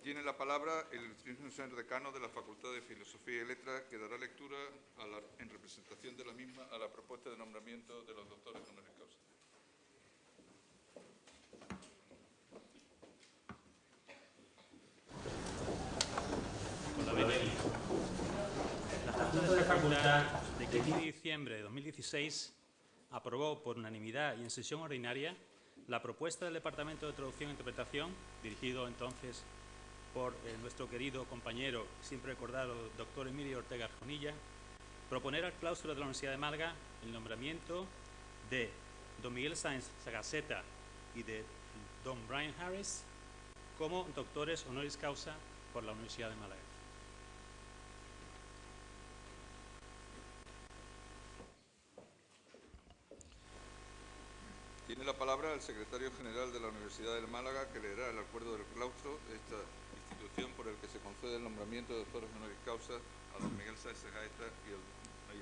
Tiene la palabra el ilustrísimo señor decano de la Facultad de Filosofía y Letras, que dará lectura en representación de la misma a la propuesta de nombramiento de los doctores honoris causa. La Junta de esta Facultad, de 15 de diciembre de 2016, aprobó por unanimidad y en sesión ordinaria la propuesta del Departamento de Traducción e Interpretación, dirigido entonces por nuestro querido compañero, siempre recordado, doctor Emilio Ortega Arjonilla, proponer al claustro de la Universidad de Málaga el nombramiento de don Miguel Sáenz Sagaceta y de don Brian Harris como doctores honoris causa por la Universidad de Málaga. Tiene la palabra el secretario general de la Universidad de Málaga, que leerá el acuerdo del claustro de esta institución por el que se concede el nombramiento de doctores honoris causa a don Miguel Sáenz Sagaceta y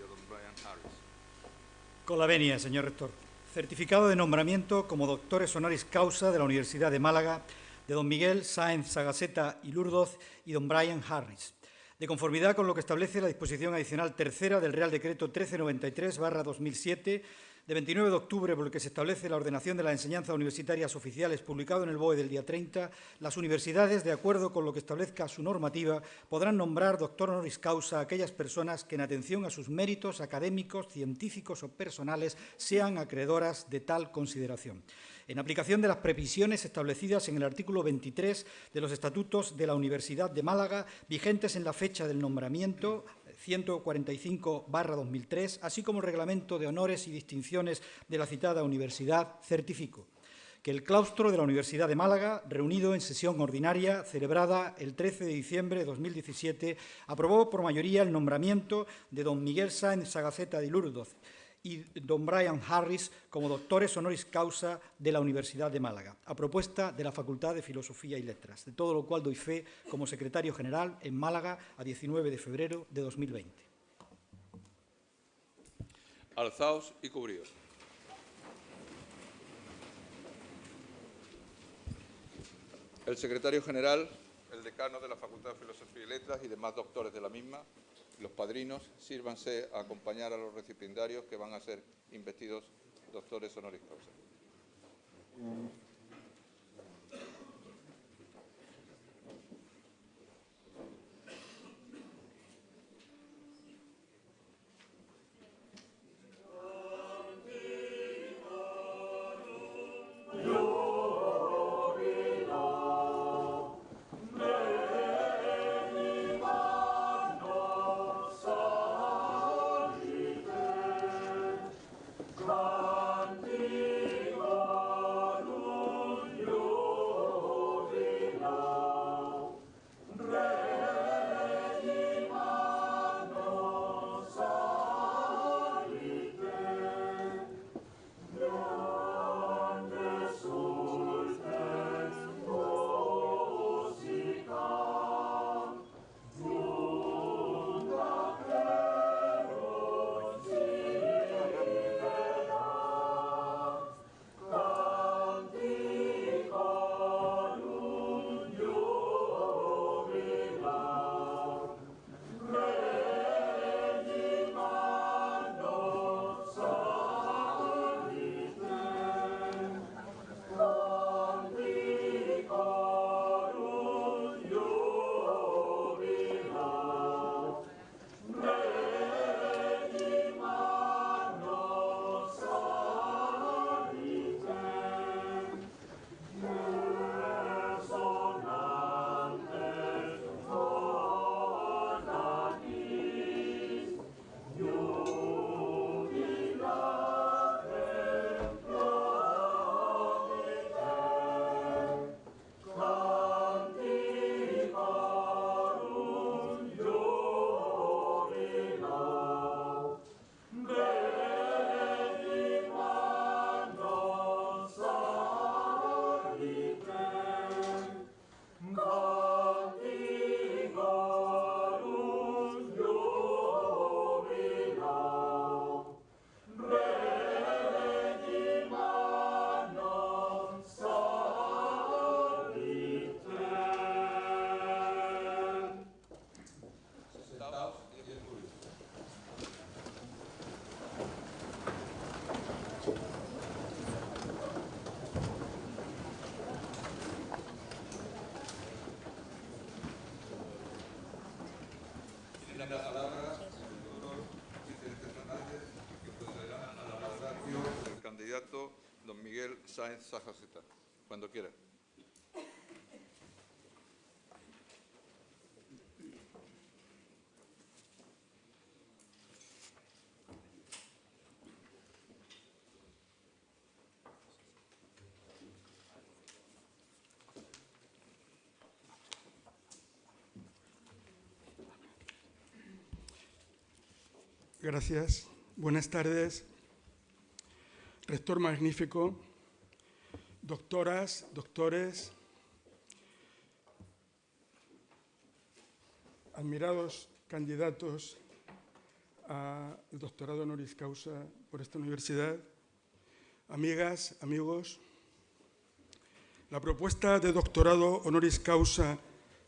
a don Brian Harris. Con la venia, señor rector. Certificado de nombramiento como doctores honoris causa de la Universidad de Málaga de don Miguel Sáenz Sagaceta y Lurdoz y don Brian Harris, de conformidad con lo que establece la disposición adicional tercera del Real Decreto 1393/2007, de 29 de octubre, por el que se establece la ordenación de las enseñanzas universitarias oficiales, publicado en el BOE del día 30, las universidades, de acuerdo con lo que establezca su normativa, podrán nombrar doctor honoris causa a aquellas personas que, en atención a sus méritos académicos, científicos o personales, sean acreedoras de tal consideración, en aplicación de las previsiones establecidas en el artículo 23 de los Estatutos de la Universidad de Málaga, vigentes en la fecha del nombramiento, 145/2003, así como el reglamento de honores y distinciones de la citada universidad. Certifico que el claustro de la Universidad de Málaga, reunido en sesión ordinaria celebrada el 13 de diciembre de 2017, aprobó por mayoría el nombramiento de don Miguel Sáenz Sagaceta de Lurdoz y don Brian Harris como doctores honoris causa de la Universidad de Málaga, a propuesta de la Facultad de Filosofía y Letras, de todo lo cual doy fe como secretario general en Málaga a 19 de febrero de 2020. Alzaos y cubríos. El secretario general, el decano de la Facultad de Filosofía y Letras y demás doctores de la misma, los padrinos, sírvanse a acompañar a los recipiendarios que van a ser investidos doctores honoris causa. Tiene la palabra el doctor Vicente Fernández, que procederá a la laudatio del candidato don Miguel Sáenz Sagaceta. Cuando quiera. Gracias. Buenas tardes. Rector magnífico, doctoras, doctores, admirados candidatos al doctorado honoris causa por esta universidad, amigas, amigos. La propuesta de doctorado honoris causa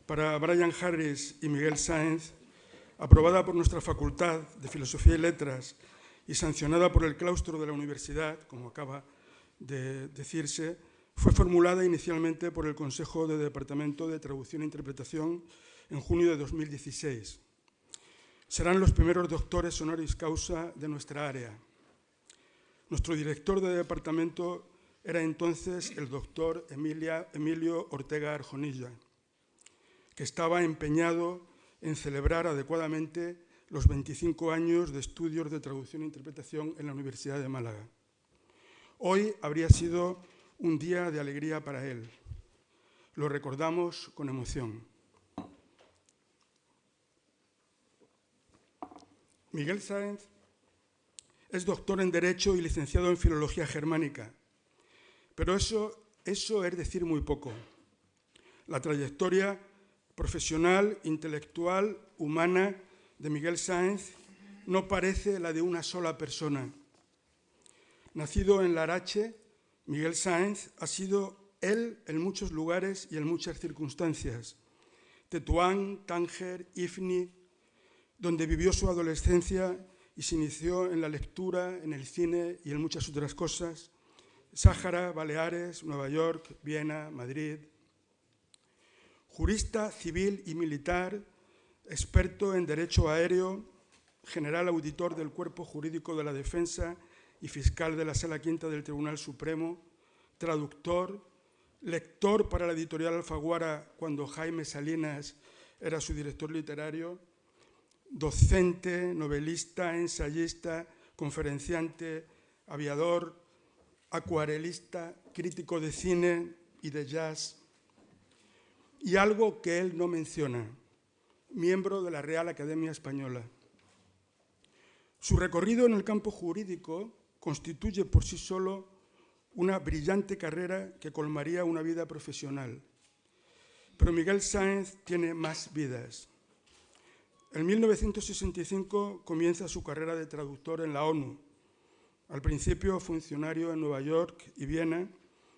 para Brian Harris y Miguel Sáenz, aprobada por nuestra Facultad de Filosofía y Letras y sancionada por el claustro de la universidad, como acaba de decirse, fue formulada inicialmente por el Consejo de Departamento de Traducción e Interpretación en junio de 2016. Serán los primeros doctores honoris causa de nuestra área. Nuestro director de departamento era entonces el doctor Emilio Ortega Arjonilla, que estaba empeñado en celebrar adecuadamente los 25 años de estudios de traducción e interpretación en la Universidad de Málaga. Hoy habría sido un día de alegría para él. Lo recordamos con emoción. Miguel Sáenz es doctor en Derecho y licenciado en Filología Germánica, pero eso es decir muy poco. La trayectoria profesional, intelectual, humana de Miguel Sáenz no parece la de una sola persona. Nacido en Larache, Miguel Sáenz ha sido él en muchos lugares y en muchas circunstancias. Tetuán, Tánger, Ifni, donde vivió su adolescencia y se inició en la lectura, en el cine y en muchas otras cosas. Sáhara, Baleares, Nueva York, Viena, Madrid. Jurista civil y militar, experto en derecho aéreo, general auditor del Cuerpo Jurídico de la Defensa y fiscal de la Sala Quinta del Tribunal Supremo, traductor, lector para la editorial Alfaguara cuando Jaime Salinas era su director literario, docente, novelista, ensayista, conferenciante, aviador, acuarelista, crítico de cine y de jazz. Y algo que él no menciona, miembro de la Real Academia Española. Su recorrido en el campo jurídico constituye por sí solo una brillante carrera que colmaría una vida profesional. Pero Miguel Sáenz tiene más vidas. En 1965 comienza su carrera de traductor en la ONU. Al principio funcionario en Nueva York y Viena,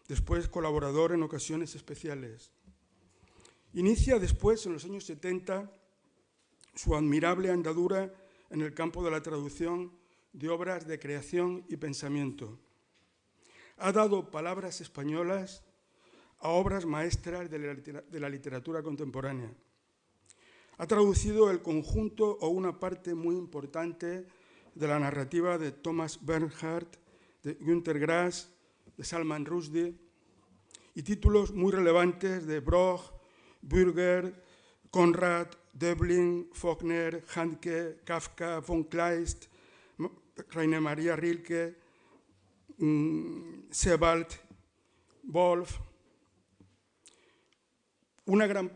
después colaborador en ocasiones especiales. Inicia después, en los años 70, su admirable andadura en el campo de la traducción de obras de creación y pensamiento. Ha dado palabras españolas a obras maestras de la literatura contemporánea. Ha traducido el conjunto o una parte muy importante de la narrativa de Thomas Bernhard, de Günter Grass, de Salman Rushdie, y títulos muy relevantes de Bloch, Bürger, Conrad, Döblin, Faulkner, Handke, Kafka, von Kleist, Rainer Maria Rilke, Sebald, Wolf.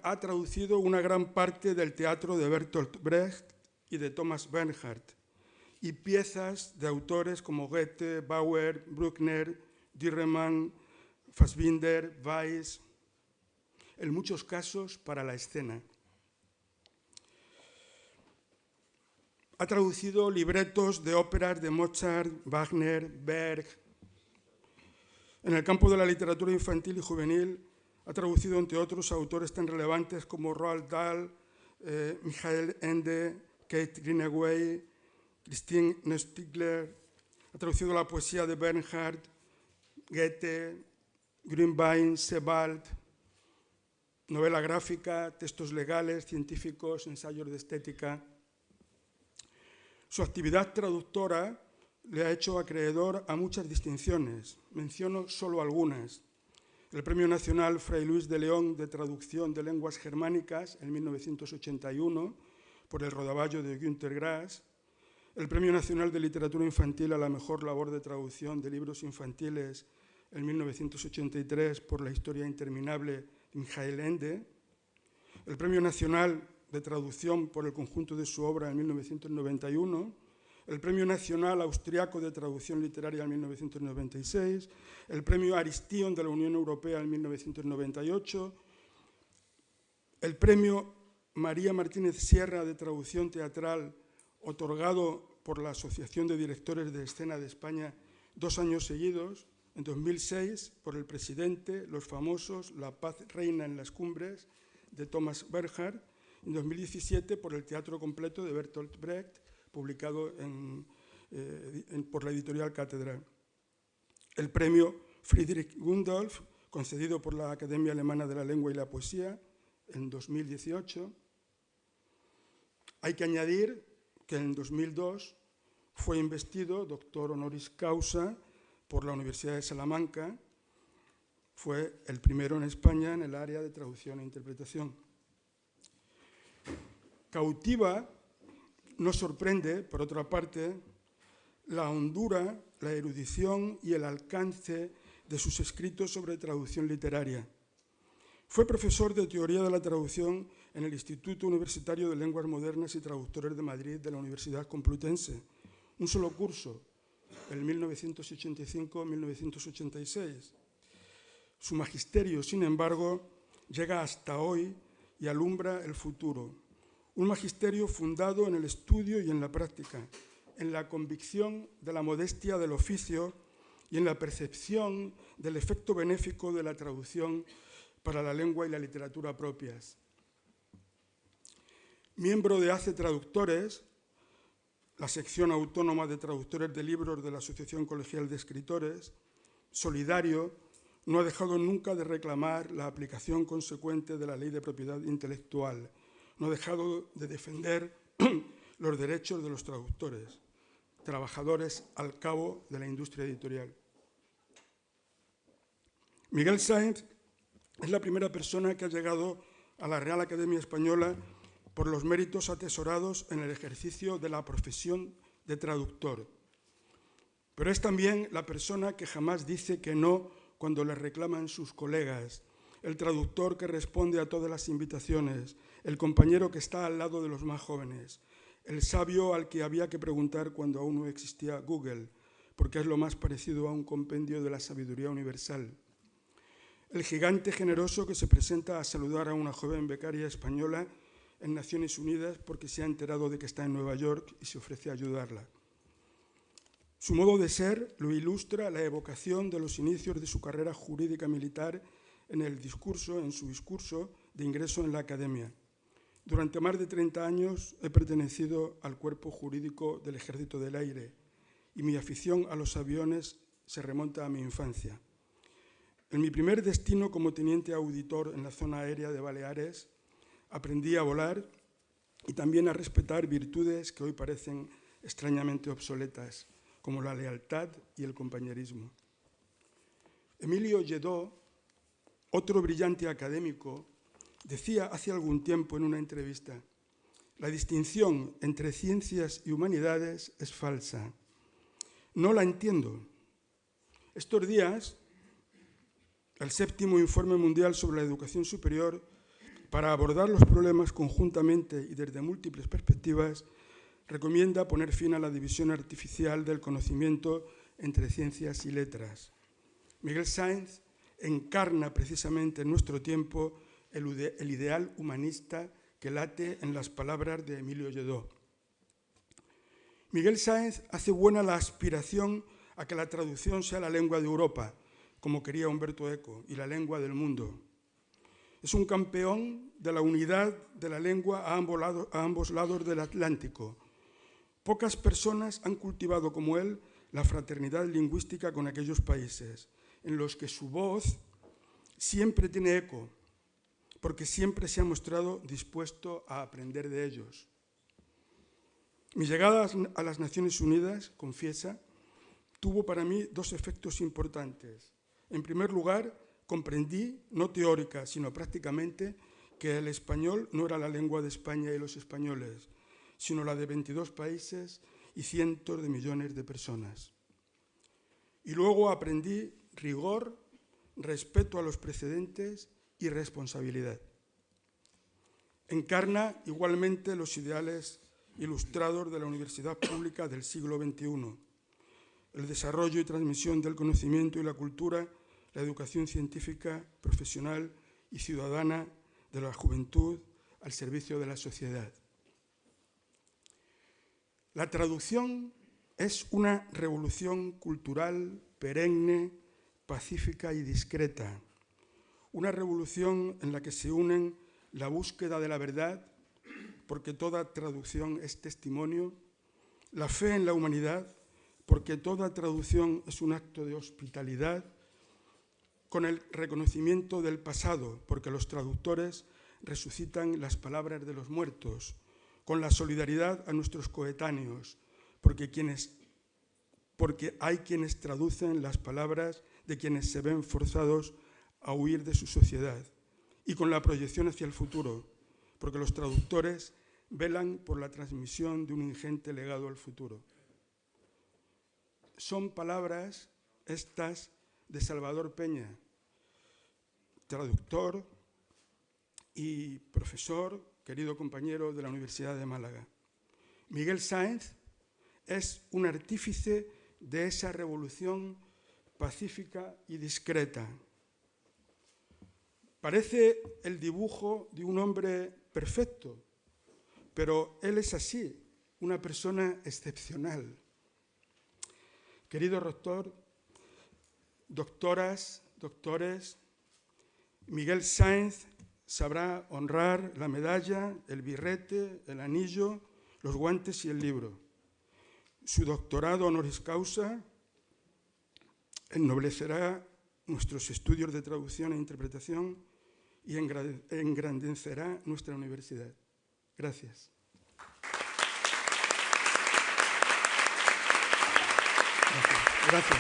Ha traducido una gran parte del teatro de Bertolt Brecht y de Thomas Bernhard, y piezas de autores como Goethe, Bauer, Bruckner, Dürrenmatt, Fassbinder, Weiss, en muchos casos para la escena. Ha traducido libretos de óperas de Mozart, Wagner, Berg. En el campo de la literatura infantil y juvenil ha traducido, entre otros, autores tan relevantes como Roald Dahl, Michael Ende, Kate Greenaway, Christine Neustigler. Ha traducido la poesía de Bernhard, Goethe, Grünbein, Sebald, novela gráfica, textos legales, científicos, ensayos de estética. Su actividad traductora le ha hecho acreedor a muchas distinciones. Menciono solo algunas. El Premio Nacional Fray Luis de León de Traducción de Lenguas Germánicas en 1981 por el rodaballo de Günter Grass, el Premio Nacional de Literatura Infantil a la mejor labor de traducción de libros infantiles en 1983 por La historia interminable de Michael Ende, el Premio Nacional de Traducción por el conjunto de su obra en 1991, el Premio Nacional Austriaco de Traducción Literaria en 1996, el Premio Aristion de la Unión Europea en 1998, el Premio María Martínez Sierra de Traducción Teatral, otorgado por la Asociación de Directores de Escena de España 2 años seguidos, en 2006 por el presidente, Los famosos, La paz reina en las cumbres, de Thomas Bernhard, en 2017 por el Teatro completo de Bertolt Brecht, publicado por la editorial Catedral. El premio Friedrich Gundolf, concedido por la Academia Alemana de la Lengua y la Poesía en 2018. Hay que añadir que en 2002 fue investido doctor honoris causa por la Universidad de Salamanca. Fue el primero en España en el área de traducción e interpretación. Cautiva, nos sorprende, por otra parte, la hondura, la erudición y el alcance de sus escritos sobre traducción literaria. Fue profesor de Teoría de la Traducción en el Instituto Universitario de Lenguas Modernas y Traductores de Madrid de la Universidad Complutense. Un solo curso, el 1985-1986. Su magisterio, sin embargo, llega hasta hoy y alumbra el futuro. Un magisterio fundado en el estudio y en la práctica, en la convicción de la modestia del oficio y en la percepción del efecto benéfico de la traducción para la lengua y la literatura propias. Miembro de ACE Traductores, la sección autónoma de traductores de libros de la Asociación Colegial de Escritores, solidario, no ha dejado nunca de reclamar la aplicación consecuente de la Ley de Propiedad Intelectual, no ha dejado de defender los derechos de los traductores, trabajadores al cabo de la industria editorial. Miguel Sáenz es la primera persona que ha llegado a la Real Academia Española por los méritos atesorados en el ejercicio de la profesión de traductor. Pero es también la persona que jamás dice que no cuando le reclaman sus colegas, el traductor que responde a todas las invitaciones, el compañero que está al lado de los más jóvenes, el sabio al que había que preguntar cuando aún no existía Google, porque es lo más parecido a un compendio de la sabiduría universal. El gigante generoso que se presenta a saludar a una joven becaria española en Naciones Unidas porque se ha enterado de que está en Nueva York y se ofrece a ayudarla. Su modo de ser lo ilustra la evocación de los inicios de su carrera jurídica militar en su discurso de ingreso en la Academia. Durante más de 30 años he pertenecido al cuerpo jurídico del Ejército del Aire y mi afición a los aviones se remonta a mi infancia. En mi primer destino como teniente auditor en la zona aérea de Baleares, aprendí a volar y también a respetar virtudes que hoy parecen extrañamente obsoletas, como la lealtad y el compañerismo. Emilio Lledó, otro brillante académico, decía hace algún tiempo en una entrevista: la distinción entre ciencias y humanidades es falsa. No la entiendo. Estos días, el 7º Informe Mundial sobre la Educación Superior, para abordar los problemas conjuntamente y desde múltiples perspectivas, recomienda poner fin a la división artificial del conocimiento entre ciencias y letras. Miguel Sáenz encarna precisamente en nuestro tiempo el ideal humanista que late en las palabras de Emilio Lledó. Miguel Sáenz hace buena la aspiración a que la traducción sea la lengua de Europa, como quería Humberto Eco, y la lengua del mundo. Es un campeón de la unidad de la lengua a ambos lados del Atlántico. Pocas personas han cultivado como él la fraternidad lingüística con aquellos países, en los que su voz siempre tiene eco, porque siempre se ha mostrado dispuesto a aprender de ellos. Mi llegada a las Naciones Unidas, confiesa, tuvo para mí dos efectos importantes. En primer lugar, comprendí, no teórica, sino prácticamente, que el español no era la lengua de España y los españoles, sino la de 22 países y cientos de millones de personas. Y luego aprendí rigor, respeto a los precedentes y responsabilidad. Encarna igualmente los ideales ilustrados de la Universidad Pública del siglo XXI, el desarrollo y transmisión del conocimiento y la cultura, la educación científica, profesional y ciudadana de la juventud al servicio de la sociedad. La traducción es una revolución cultural perenne, pacífica y discreta, una revolución en la que se unen la búsqueda de la verdad, porque toda traducción es testimonio, la fe en la humanidad, porque toda traducción es un acto de hospitalidad, con el reconocimiento del pasado, porque los traductores resucitan las palabras de los muertos, con la solidaridad a nuestros coetáneos, porque hay quienes traducen las palabras de quienes se ven forzados a huir de su sociedad, y con la proyección hacia el futuro, porque los traductores velan por la transmisión de un ingente legado al futuro. Son palabras estas de Salvador Peña, traductor y profesor, querido compañero de la Universidad de Málaga. Miguel Sáenz es un artífice de esa revolución pacífica y discreta. Parece el dibujo de un hombre perfecto, pero él es así, una persona excepcional. Querido rector, doctoras, doctores, Miguel Sáenz sabrá honrar la medalla, el birrete, el anillo, los guantes y el libro. Su doctorado honoris causa ennoblecerá nuestros estudios de traducción e interpretación y engrandecerá nuestra universidad. Gracias. Gracias.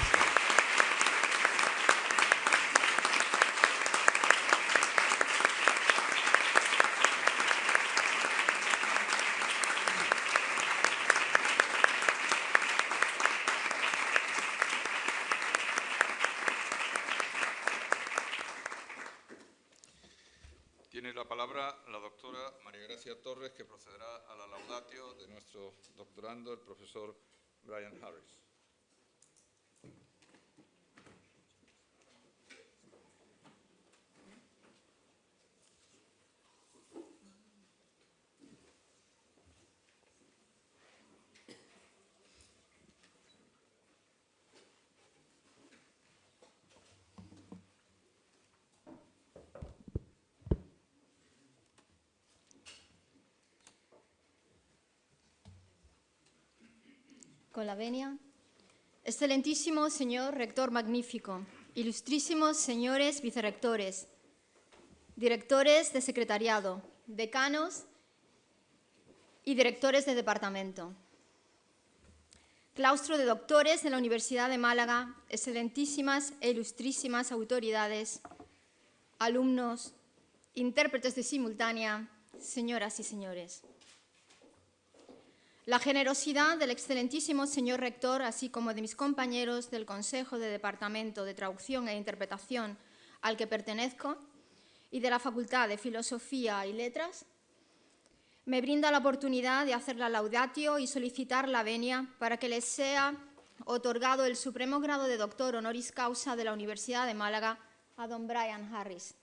Tiene la palabra la doctora María Gracia Torres, que procederá a la laudatio de nuestro doctorando, el profesor Brian Harris. Con la venia. Excelentísimo señor rector magnífico, ilustrísimos señores vicerrectores, directores de secretariado, decanos y directores de departamento, claustro de doctores de la Universidad de Málaga, excelentísimas e ilustrísimas autoridades, alumnos, intérpretes de simultánea, señoras y señores. La generosidad del excelentísimo señor rector, así como de mis compañeros del Consejo de Departamento de Traducción e Interpretación al que pertenezco y de la Facultad de Filosofía y Letras, me brinda la oportunidad de hacer la laudatio y solicitar la venia para que les sea otorgado el supremo grado de doctor honoris causa de la Universidad de Málaga a don Brian Harris,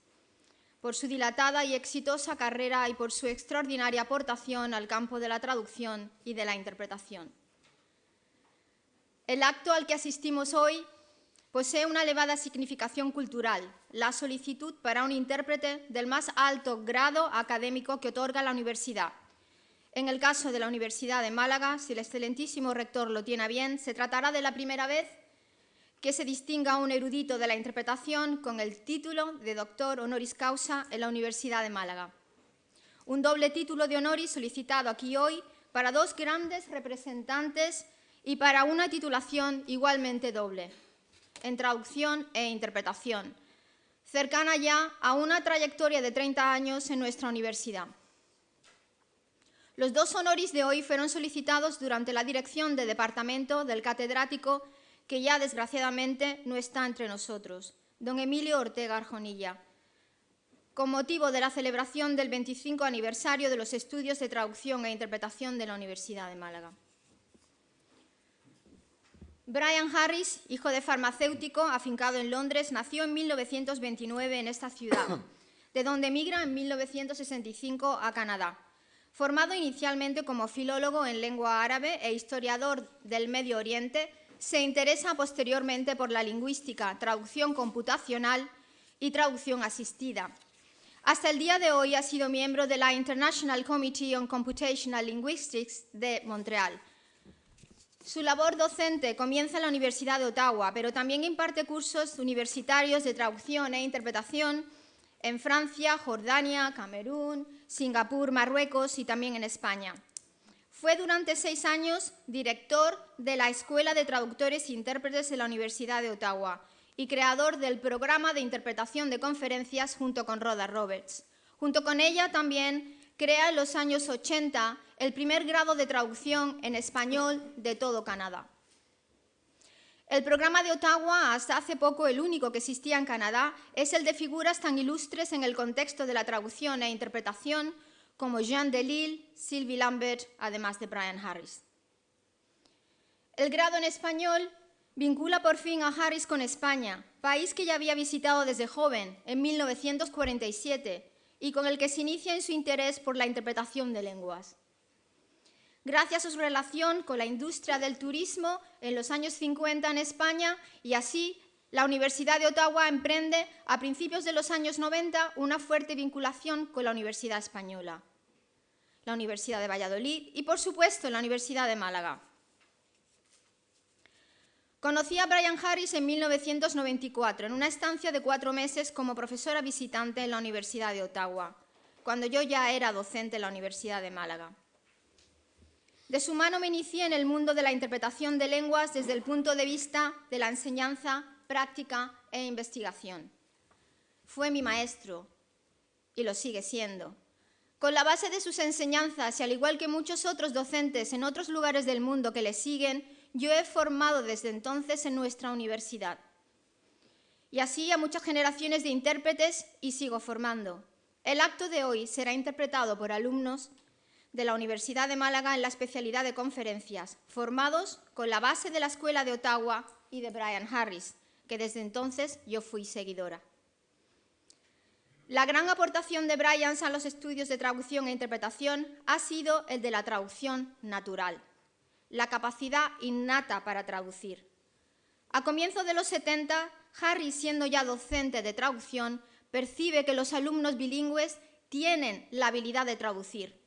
por su dilatada y exitosa carrera y por su extraordinaria aportación al campo de la traducción y de la interpretación. El acto al que asistimos hoy posee una elevada significación cultural, la solicitud para un intérprete del más alto grado académico que otorga la universidad. En el caso de la Universidad de Málaga, si el excelentísimo rector lo tiene a bien, se tratará de la primera vez que se distinga a un erudito de la interpretación con el título de doctor honoris causa en la Universidad de Málaga. Un doble título de honoris solicitado aquí hoy para dos grandes representantes y para una titulación igualmente doble, en traducción e interpretación, cercana ya a una trayectoria de 30 años en nuestra universidad. Los dos honoris de hoy fueron solicitados durante la dirección de departamento del catedrático que ya desgraciadamente no está entre nosotros, don Emilio Ortega Arjonilla, con motivo de la celebración del 25 aniversario de los estudios de traducción e interpretación de la Universidad de Málaga. Brian Harris, hijo de farmacéutico afincado en Londres, nació en 1929 en esta ciudad, de donde emigra en 1965 a Canadá. Formado inicialmente como filólogo en lengua árabe e historiador del Medio Oriente, se interesa posteriormente por la lingüística, traducción computacional y traducción asistida. Hasta el día de hoy ha sido miembro de la International Committee on Computational Linguistics de Montreal. Su labor docente comienza en la Universidad de Ottawa, pero también imparte cursos universitarios de traducción e interpretación en Francia, Jordania, Camerún, Singapur, Marruecos y también en España. Fue durante 6 años director de la Escuela de Traductores e Intérpretes de la Universidad de Ottawa y creador del programa de interpretación de conferencias junto con Rhoda Roberts. Junto con ella también crea en los años 80 el primer grado de traducción en español de todo Canadá. El programa de Ottawa, hasta hace poco el único que existía en Canadá, es el de figuras tan ilustres en el contexto de la traducción e interpretación como Jean Delisle, Sylvie Lambert, además de Brian Harris. El grado en español vincula por fin a Harris con España, país que ya había visitado desde joven, en 1947, y con el que se inicia en su interés por la interpretación de lenguas. Gracias a su relación con la industria del turismo en los años 50 en España, y así la Universidad de Ottawa emprende a principios de los años 90 una fuerte vinculación con la Universidad Española, la Universidad de Valladolid y, por supuesto, la Universidad de Málaga. Conocí a Brian Harris en 1994, en una estancia de 4 meses como profesora visitante en la Universidad de Ottawa, cuando yo ya era docente en la Universidad de Málaga. De su mano me inicié en el mundo de la interpretación de lenguas desde el punto de vista de la enseñanza, práctica e investigación. Fue mi maestro y lo sigue siendo. Con la base de sus enseñanzas y al igual que muchos otros docentes en otros lugares del mundo que le siguen, yo he formado desde entonces en nuestra universidad. Y así a muchas generaciones de intérpretes y sigo formando. El acto de hoy será interpretado por alumnos de la Universidad de Málaga en la especialidad de conferencias, formados con la base de la Escuela de Ottawa y de Brian Harris, que desde entonces yo fui seguidora. La gran aportación de Brian a los estudios de traducción e interpretación ha sido el de la traducción natural, la capacidad innata para traducir. A comienzos de los 70, Harris, siendo ya docente de traducción, percibe que los alumnos bilingües tienen la habilidad de traducir.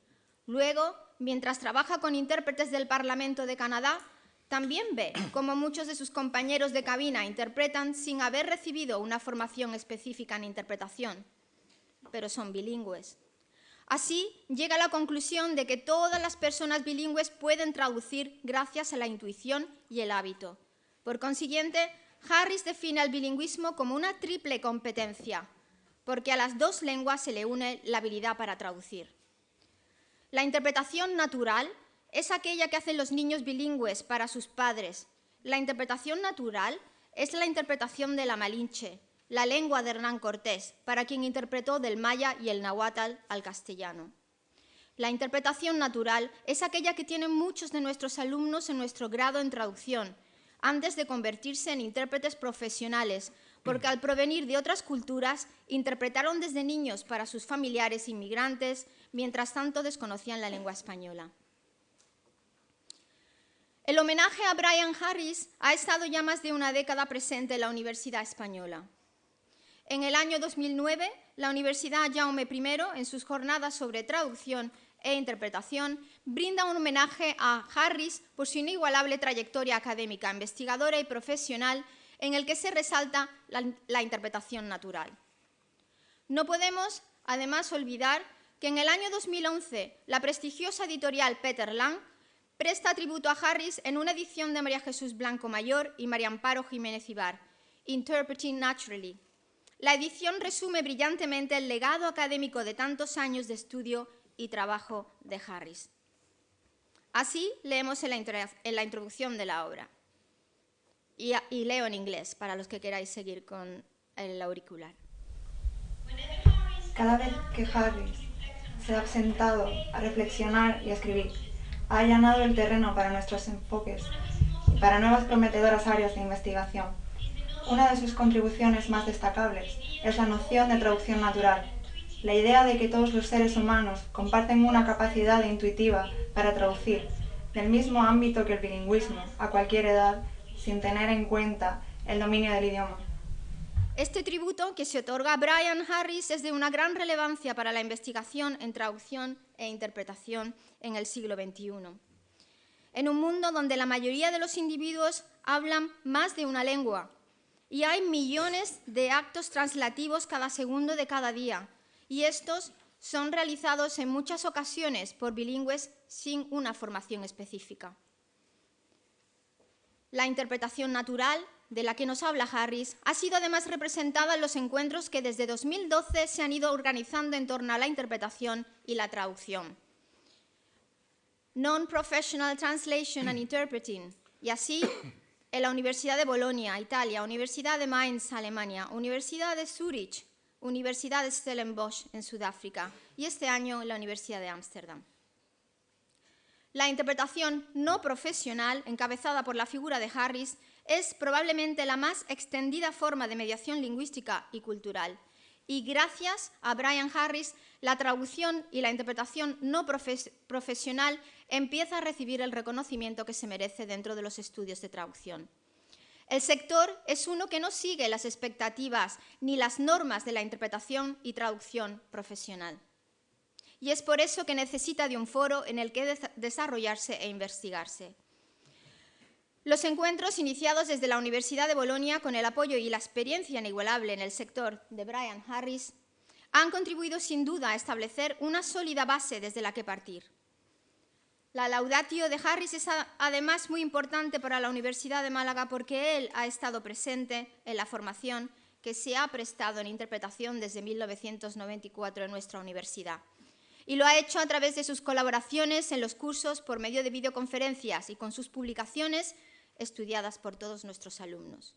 Luego, mientras trabaja con intérpretes del Parlamento de Canadá, también ve cómo muchos de sus compañeros de cabina interpretan sin haber recibido una formación específica en interpretación, pero son bilingües. Así, llega a la conclusión de que todas las personas bilingües pueden traducir gracias a la intuición y el hábito. Por consiguiente, Harris define el bilingüismo como una triple competencia, porque a las dos lenguas se le une la habilidad para traducir. La interpretación natural es aquella que hacen los niños bilingües para sus padres. La interpretación natural es la interpretación de la Malinche, la lengua de Hernán Cortés, para quien interpretó del maya y el nahuatl al castellano. La interpretación natural es aquella que tienen muchos de nuestros alumnos en nuestro grado en traducción, antes de convertirse en intérpretes profesionales, porque al provenir de otras culturas, interpretaron desde niños para sus familiares inmigrantes, mientras tanto desconocían la lengua española. El homenaje a Brian Harris ha estado ya más de una década presente en la Universidad Española. En el año 2009, la Universidad Jaume I, en sus jornadas sobre traducción e interpretación, brinda un homenaje a Harris por su inigualable trayectoria académica, investigadora y profesional, en el que se resalta la interpretación natural. No podemos, además, olvidar que en el año 2011 la prestigiosa editorial Peter Lang presta tributo a Harris en una edición de María Jesús Blanco Mayor y María Amparo Jiménez Ibar, Interpreting Naturally. La edición resume brillantemente el legado académico de tantos años de estudio y trabajo de Harris. Así leemos en la introducción de la obra. Y leo en inglés, para los que queráis seguir con el auricular. Cada vez que Harris se ha sentado a reflexionar y a escribir, ha allanado el terreno para nuestros enfoques y para nuevas prometedoras áreas de investigación. Una de sus contribuciones más destacables es la noción de traducción natural, la idea de que todos los seres humanos comparten una capacidad intuitiva para traducir, del mismo ámbito que el bilingüismo, a cualquier edad, sin tener en cuenta el dominio del idioma. Este tributo que se otorga a Brian Harris es de una gran relevancia para la investigación en traducción e interpretación en el siglo XXI. En un mundo donde la mayoría de los individuos hablan más de una lengua y hay millones de actos translativos cada segundo de cada día, y estos son realizados en muchas ocasiones por bilingües sin una formación específica. La interpretación natural, de la que nos habla Harris, ha sido además representada en los encuentros que desde 2012 se han ido organizando en torno a la interpretación y la traducción. Non-Professional Translation and Interpreting, y así en la Universidad de Bolonia, Italia, Universidad de Mainz, Alemania, Universidad de Zúrich, Universidad de Stellenbosch en Sudáfrica y este año en la Universidad de Ámsterdam. La interpretación no profesional, encabezada por la figura de Harris, es probablemente la más extendida forma de mediación lingüística y cultural. Y gracias a Brian Harris, la traducción y la interpretación no profesional empieza a recibir el reconocimiento que se merece dentro de los estudios de traducción. El sector es uno que no sigue las expectativas ni las normas de la interpretación y traducción profesional. Y es por eso que necesita de un foro en el que desarrollarse e investigarse. Los encuentros iniciados desde la Universidad de Bolonia con el apoyo y la experiencia inigualable en el sector de Brian Harris han contribuido sin duda a establecer una sólida base desde la que partir. La laudatio de Harris es además muy importante para la Universidad de Málaga porque él ha estado presente en la formación que se ha prestado en interpretación desde 1994 en nuestra universidad. Y lo ha hecho a través de sus colaboraciones en los cursos por medio de videoconferencias y con sus publicaciones estudiadas por todos nuestros alumnos.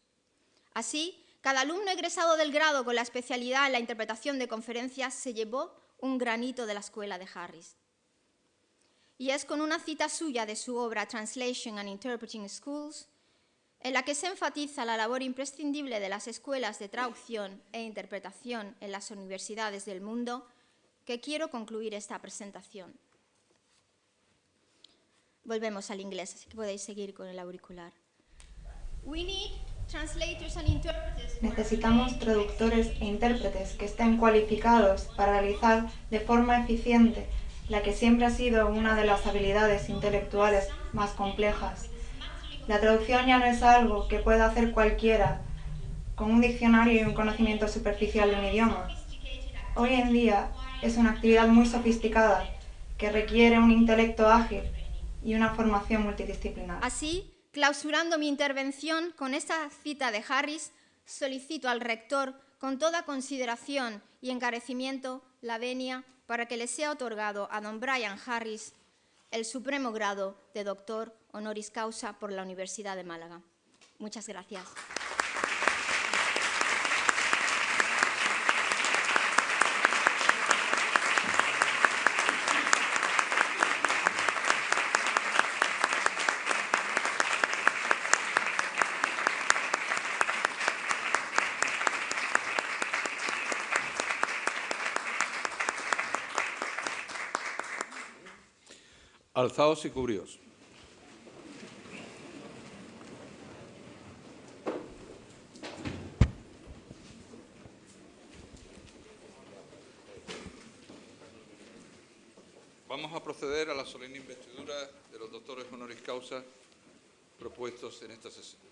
Así, cada alumno egresado del grado con la especialidad en la interpretación de conferencias se llevó un granito de la escuela de Harris. Y es con una cita suya de su obra Translation and Interpreting Schools, en la que se enfatiza la labor imprescindible de las escuelas de traducción e interpretación en las universidades del mundo, que quiero concluir esta presentación. Volvemos al inglés, así que podéis seguir con el auricular. Necesitamos traductores e intérpretes que estén cualificados para realizar de forma eficiente la que siempre ha sido una de las habilidades intelectuales más complejas. La traducción ya no es algo que pueda hacer cualquiera con un diccionario y un conocimiento superficial de un idioma. Hoy en día es una actividad muy sofisticada que requiere un intelecto ágil y una formación multidisciplinar. Así, clausurando mi intervención con esta cita de Harris, solicito al rector, con toda consideración y encarecimiento, la venia para que le sea otorgado a don Brian Harris el supremo grado de doctor honoris causa por la Universidad de Málaga. Muchas gracias. Alzaos y cubríos. Vamos a proceder a la solemne investidura de los doctores honoris causa propuestos en esta sesión.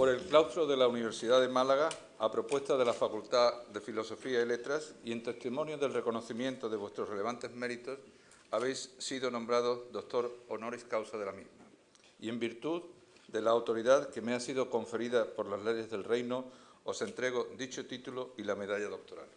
Por el claustro de la Universidad de Málaga, a propuesta de la Facultad de Filosofía y Letras y en testimonio del reconocimiento de vuestros relevantes méritos, habéis sido nombrados doctor honoris causa de la misma. Y en virtud de la autoridad que me ha sido conferida por las leyes del reino, os entrego dicho título y la medalla doctoral.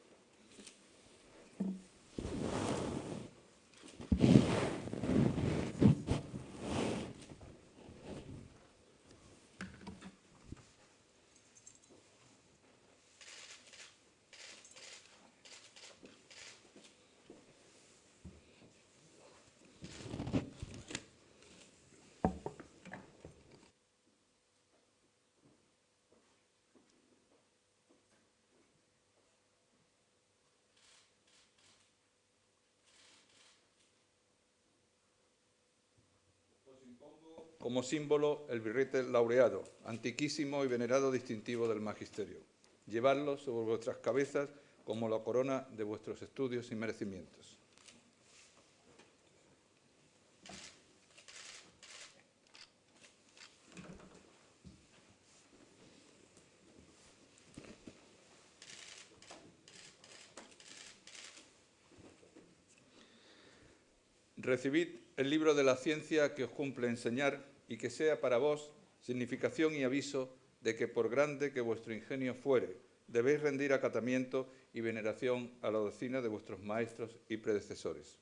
Como símbolo el birrete laureado, antiquísimo y venerado distintivo del magisterio. Llevadlo sobre vuestras cabezas como la corona de vuestros estudios y merecimientos. Recibid el libro de la ciencia que os cumple enseñar y que sea para vos significación y aviso de que por grande que vuestro ingenio fuere, debéis rendir acatamiento y veneración a la doctrina de vuestros maestros y predecesores.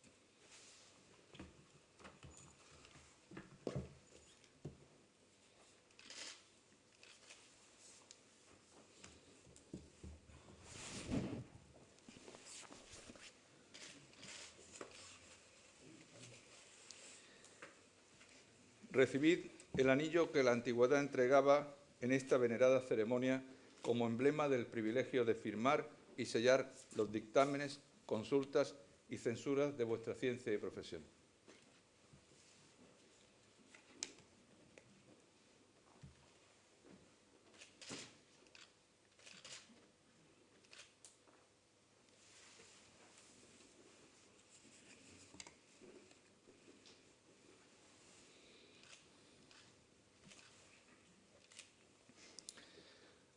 Recibid el anillo que la antigüedad entregaba en esta venerada ceremonia como emblema del privilegio de firmar y sellar los dictámenes, consultas y censuras de vuestra ciencia y profesión.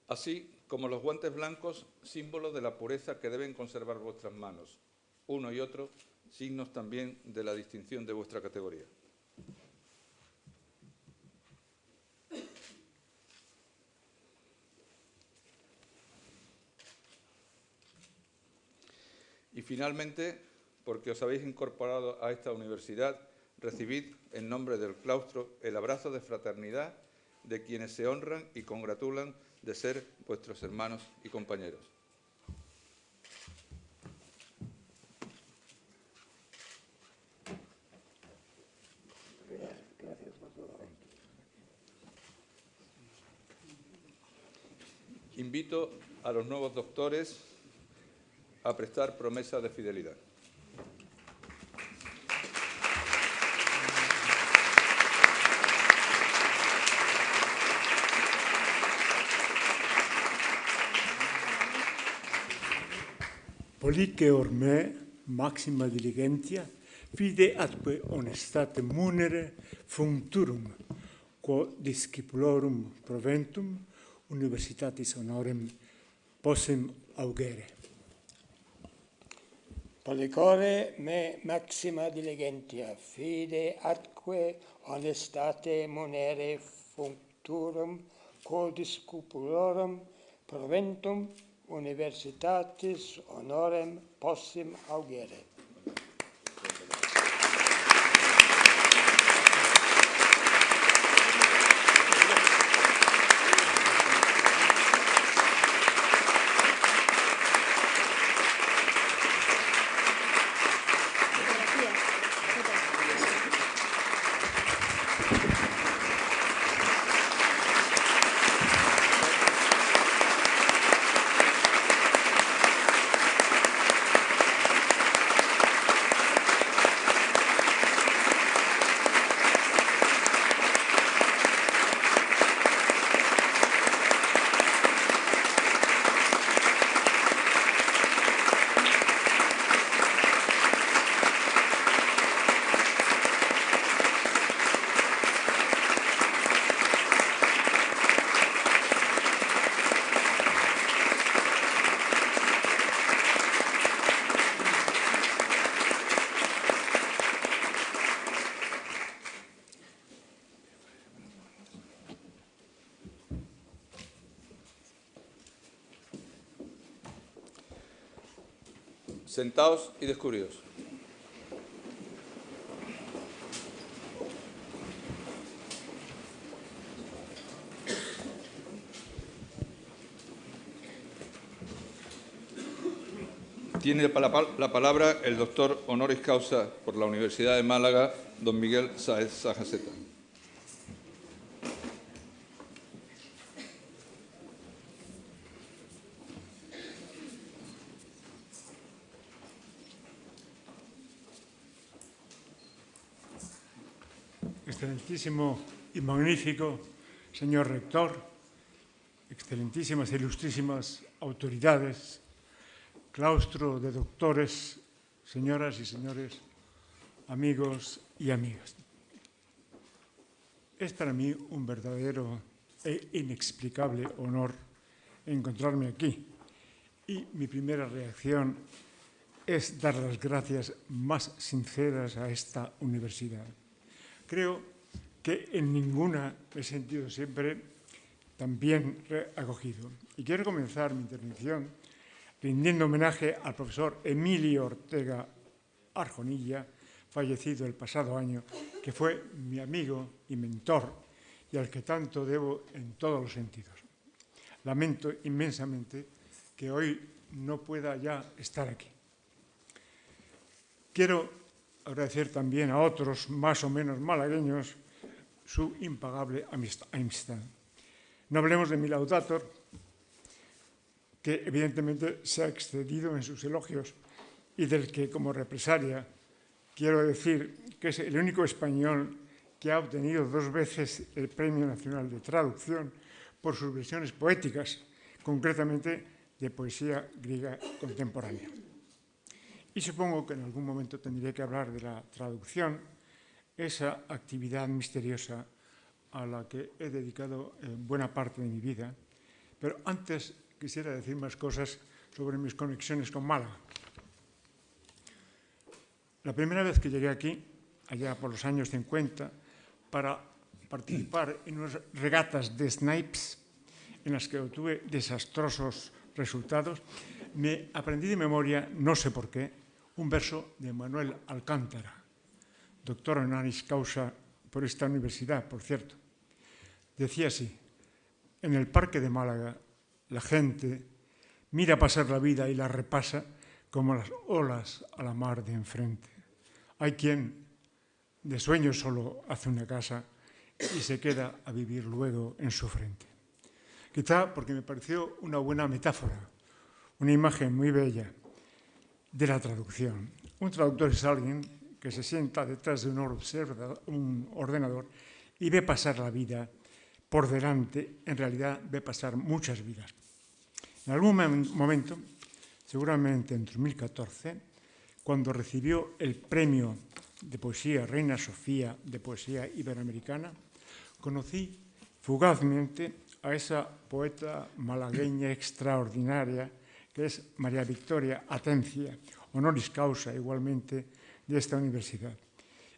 Así como los guantes blancos, símbolo de la pureza que deben conservar vuestras manos, uno y otro, signos también de la distinción de vuestra categoría. Y finalmente, porque os habéis incorporado a esta universidad, recibid en nombre del claustro el abrazo de fraternidad de quienes se honran y congratulan de ser vuestros hermanos y compañeros. Invito a los nuevos doctores a prestar promesa de fidelidad. Polique orme maxima diligentia, fide atque honestate munere functurum, quo discipulorum proventum, universitatis honorem possem augere. Policore me maxima diligentia, fide atque honestate munere functurum, quo discipulorum proventum, universitatis honorem possim augere. Sentaos y descubridos. Tiene la palabra el doctor honoris causa por la Universidad de Málaga, don Miguel Sáenz Sagaceta. Excelentísimo y magnífico señor rector, excelentísimas e ilustrísimas autoridades, claustro de doctores, señoras y señores, amigos y amigas. Es para mí un verdadero e inexplicable honor encontrarme aquí y mi primera reacción es dar las gracias más sinceras a esta universidad. Creo que en ninguna he sentido siempre tan bien acogido. Y quiero comenzar mi intervención rindiendo homenaje al profesor Emilio Ortega Arjonilla, fallecido el pasado año, que fue mi amigo y mentor y al que tanto debo en todos los sentidos. Lamento inmensamente que hoy no pueda ya estar aquí. Quiero agradecer también a otros más o menos malagueños su impagable amistad. No hablemos de mi laudator, que evidentemente se ha excedido en sus elogios y del que, como represalia, quiero decir que es el único español que ha obtenido 2 veces el Premio Nacional de Traducción por sus versiones poéticas, concretamente de poesía griega contemporánea. Y supongo que en algún momento tendré que hablar de la traducción, esa actividad misteriosa a la que he dedicado buena parte de mi vida. Pero antes quisiera decir más cosas sobre mis conexiones con Málaga. La primera vez que llegué aquí, allá por los años 50, para participar en unas regatas de snipes en las que obtuve desastrosos resultados, me aprendí de memoria, no sé por qué, un verso de Manuel Alcántara, doctor honoris causa por esta universidad, por cierto. Decía así: en el parque de Málaga la gente mira pasar la vida y la repasa como las olas a la mar de enfrente. Hay quien de sueño solo hace una casa y se queda a vivir luego en su frente. Quizá porque me pareció una buena metáfora, una imagen muy bella de la traducción. Un traductor es alguien que se sienta detrás de un ordenador y ve pasar la vida por delante, en realidad ve pasar muchas vidas. En algún momento, seguramente en 2014, cuando recibió el premio de poesía Reina Sofía de poesía iberoamericana, conocí fugazmente a esa poeta malagueña extraordinaria que es María Victoria Atencia, honoris causa igualmente de esta universidad,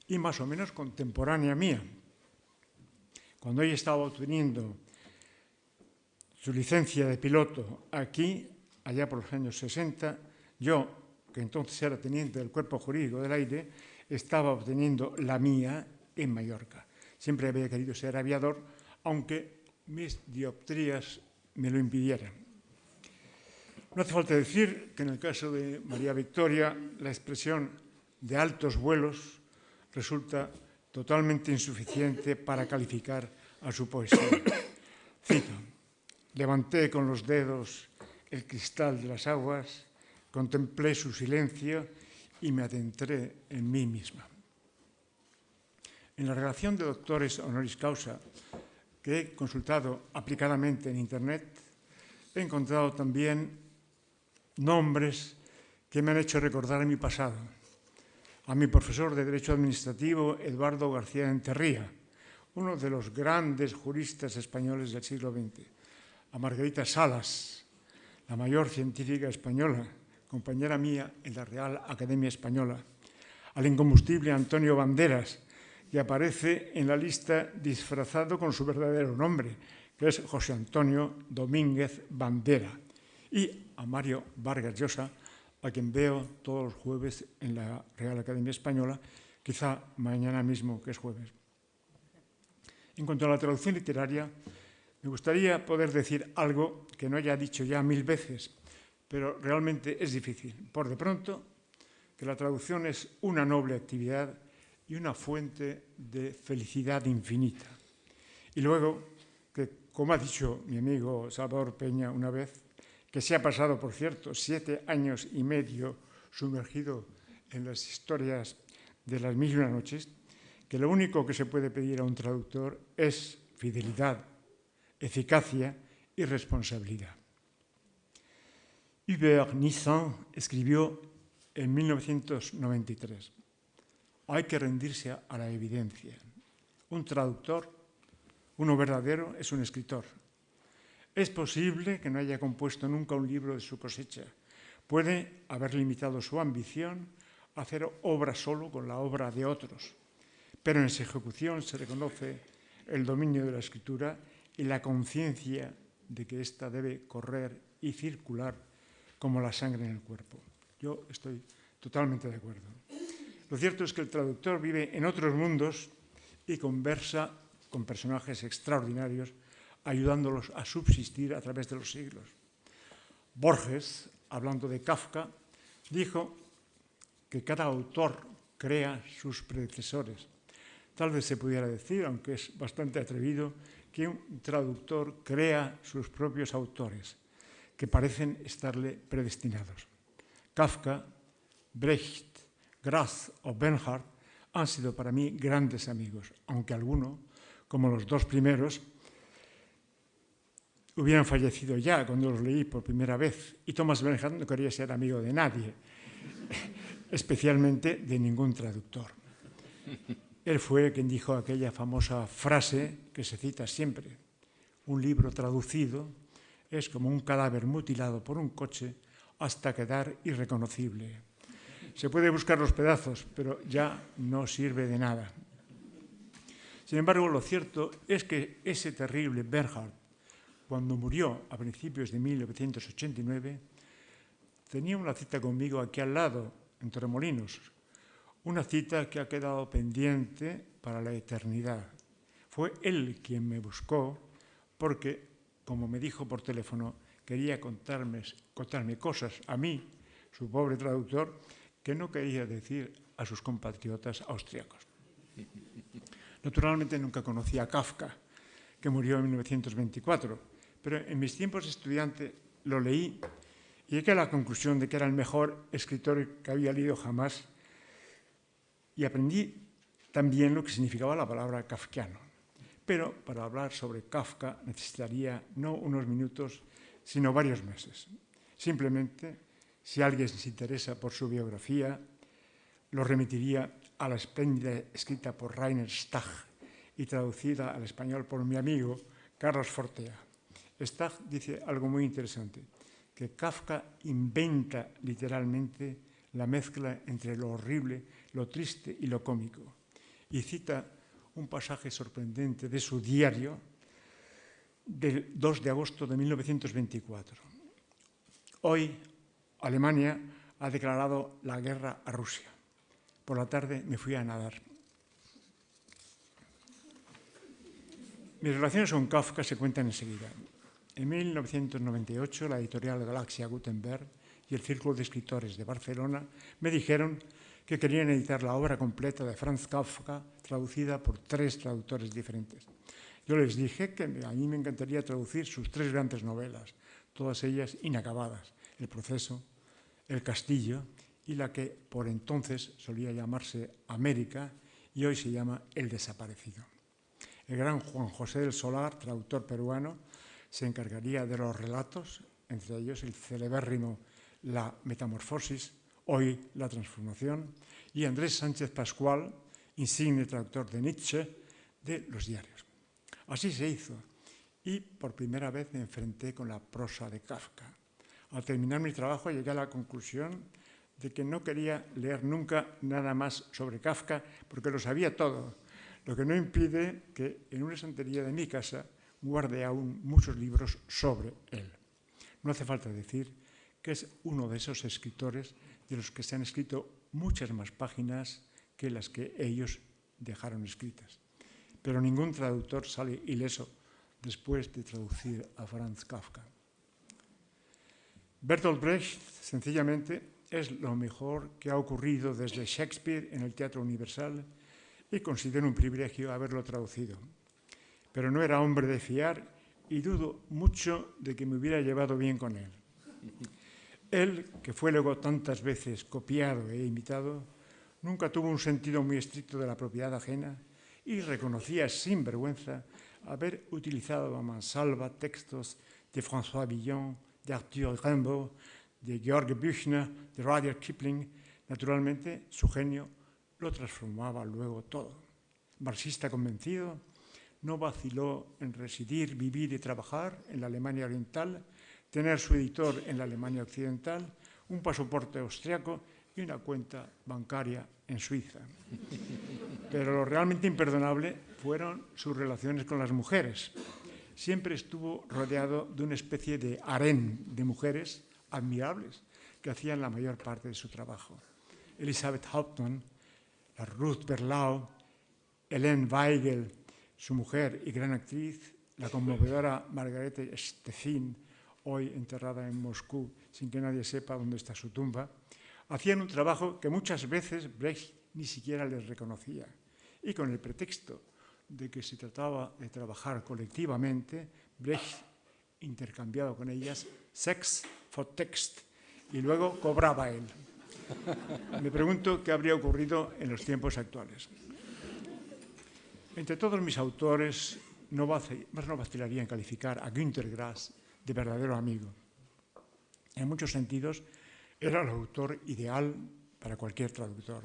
y más o menos contemporánea mía. Cuando ella estaba obteniendo su licencia de piloto aquí, allá por los años 60, yo, que entonces era teniente del Cuerpo Jurídico del Aire, estaba obteniendo la mía en Mallorca. Siempre había querido ser aviador, aunque mis dioptrías me lo impidieran. No hace falta decir que en el caso de María Victoria la expresión de altos vuelos resulta totalmente insuficiente para calificar a su poesía. Cito: levanté con los dedos el cristal de las aguas, contemplé su silencio y me adentré en mí misma. En la relación de doctores honoris causa que he consultado aplicadamente en Internet, he encontrado también nombres que me han hecho recordar mi pasado. A mi profesor de Derecho Administrativo, Eduardo García Enterría, uno de los grandes juristas españoles del siglo XX. A Margarita Salas, la mayor científica española, compañera mía en la Real Academia Española. Al incombustible Antonio Banderas, que aparece en la lista disfrazado con su verdadero nombre, que es José Antonio Domínguez Bandera. Y a Mario Vargas Llosa, a quien veo todos los jueves en la Real Academia Española, quizá mañana mismo, que es jueves. En cuanto a la traducción literaria, me gustaría poder decir algo que no haya dicho ya 1000 veces, pero realmente es difícil. Por de pronto, que la traducción es una noble actividad y una fuente de felicidad infinita. Y luego, que como ha dicho mi amigo Salvador Peña una vez, que se ha pasado, por cierto, 7 años y medio sumergido en las historias de las 1001 noches, que lo único que se puede pedir a un traductor es fidelidad, eficacia y responsabilidad. Hubert Nissan escribió en 1993: hay que rendirse a la evidencia. Un traductor, uno verdadero, es un escritor. Es posible que no haya compuesto nunca un libro de su cosecha. Puede haber limitado su ambición a hacer obra solo con la obra de otros, pero en su ejecución se reconoce el dominio de la escritura y la conciencia de que ésta debe correr y circular como la sangre en el cuerpo. Yo estoy totalmente de acuerdo. Lo cierto es que el traductor vive en otros mundos y conversa con personajes extraordinarios, ayudándolos a subsistir a través de los siglos. Borges, hablando de Kafka, dijo que cada autor crea sus predecesores. Tal vez se pudiera decir, aunque es bastante atrevido, que un traductor crea sus propios autores, que parecen estarle predestinados. Kafka, Brecht, Grass o Bernhard han sido para mí grandes amigos, aunque alguno, como los dos primeros, hubieran fallecido ya cuando los leí por primera vez, y Thomas Bernhard no quería ser amigo de nadie, especialmente de ningún traductor. Él fue quien dijo aquella famosa frase que se cita siempre: un libro traducido es como un cadáver mutilado por un coche hasta quedar irreconocible. Se puede buscar los pedazos, pero ya no sirve de nada. Sin embargo, lo cierto es que ese terrible Bernhard, cuando murió a principios de 1989, tenía una cita conmigo aquí al lado, en Torremolinos, una cita que ha quedado pendiente para la eternidad. Fue él quien me buscó porque, como me dijo por teléfono, quería contarme cosas a mí, su pobre traductor, que no quería decir a sus compatriotas austriacos. Naturalmente nunca conocí a Kafka, que murió en 1924, pero en mis tiempos de estudiante lo leí y llegué a la conclusión de que era el mejor escritor que había leído jamás, y aprendí también lo que significaba la palabra kafkiano. Pero para hablar sobre Kafka necesitaría no unos minutos, sino varios meses. Simplemente, si alguien se interesa por su biografía, lo remitiría a la espléndida escrita por Rainer Stach y traducida al español por mi amigo Carlos Fortea. Stach dice algo muy interesante, que Kafka inventa literalmente la mezcla entre lo horrible, lo triste y lo cómico. Y cita un pasaje sorprendente de su diario del 2 de agosto de 1924. Hoy, Alemania ha declarado la guerra a Rusia. Por la tarde me fui a nadar. Mis relaciones con Kafka se cuentan enseguida. En 1998, la editorial Galaxia Gutenberg y el Círculo de Escritores de Barcelona me dijeron que querían editar la obra completa de Franz Kafka, traducida por 3 traductores diferentes. Yo les dije que a mí me encantaría traducir sus 3 grandes novelas, todas ellas inacabadas: El proceso, El castillo y la que por entonces solía llamarse América y hoy se llama El desaparecido. El gran Juan José del Solar, traductor peruano, se encargaría de los relatos, entre ellos el celebérrimo La Metamorfosis, hoy La Transformación, y Andrés Sánchez Pascual, insigne traductor de Nietzsche, de los diarios. Así se hizo, y por primera vez me enfrenté con la prosa de Kafka. Al terminar mi trabajo llegué a la conclusión de que no quería leer nunca nada más sobre Kafka porque lo sabía todo, lo que no impide que en una estantería de mi casa guarde aún muchos libros sobre él. No hace falta decir que es uno de esos escritores de los que se han escrito muchas más páginas que las que ellos dejaron escritas. Pero ningún traductor sale ileso después de traducir a Franz Kafka. Bertolt Brecht, sencillamente, es lo mejor que ha ocurrido desde Shakespeare en el Teatro Universal y considero un privilegio haberlo traducido. Pero no era hombre de fiar y dudo mucho de que me hubiera llevado bien con él. Él, que fue luego tantas veces copiado e imitado, nunca tuvo un sentido muy estricto de la propiedad ajena y reconocía sin vergüenza haber utilizado a mansalva textos de François Villon, de Arthur Rimbaud, de Georg Büchner, de Rudyard Kipling. Naturalmente, su genio lo transformaba luego todo. Marxista convencido, no vaciló en residir, vivir y trabajar en la Alemania Oriental, tener su editor en la Alemania Occidental, un pasaporte austriaco y una cuenta bancaria en Suiza. Pero lo realmente imperdonable fueron sus relaciones con las mujeres. Siempre estuvo rodeado de una especie de harén de mujeres admirables que hacían la mayor parte de su trabajo. Elisabeth Hauptmann, la Ruth Berlau, Helene Weigel, su mujer y gran actriz, la conmovedora Margarete Steffin, hoy enterrada en Moscú sin que nadie sepa dónde está su tumba, hacían un trabajo que muchas veces Brecht ni siquiera les reconocía. Y con el pretexto de que se trataba de trabajar colectivamente, Brecht intercambiaba con ellas sex for text y luego cobraba él. Me pregunto qué habría ocurrido en los tiempos actuales. Entre todos mis autores, no vacilaría en calificar a Günter Grass de verdadero amigo. En muchos sentidos, era el autor ideal para cualquier traductor.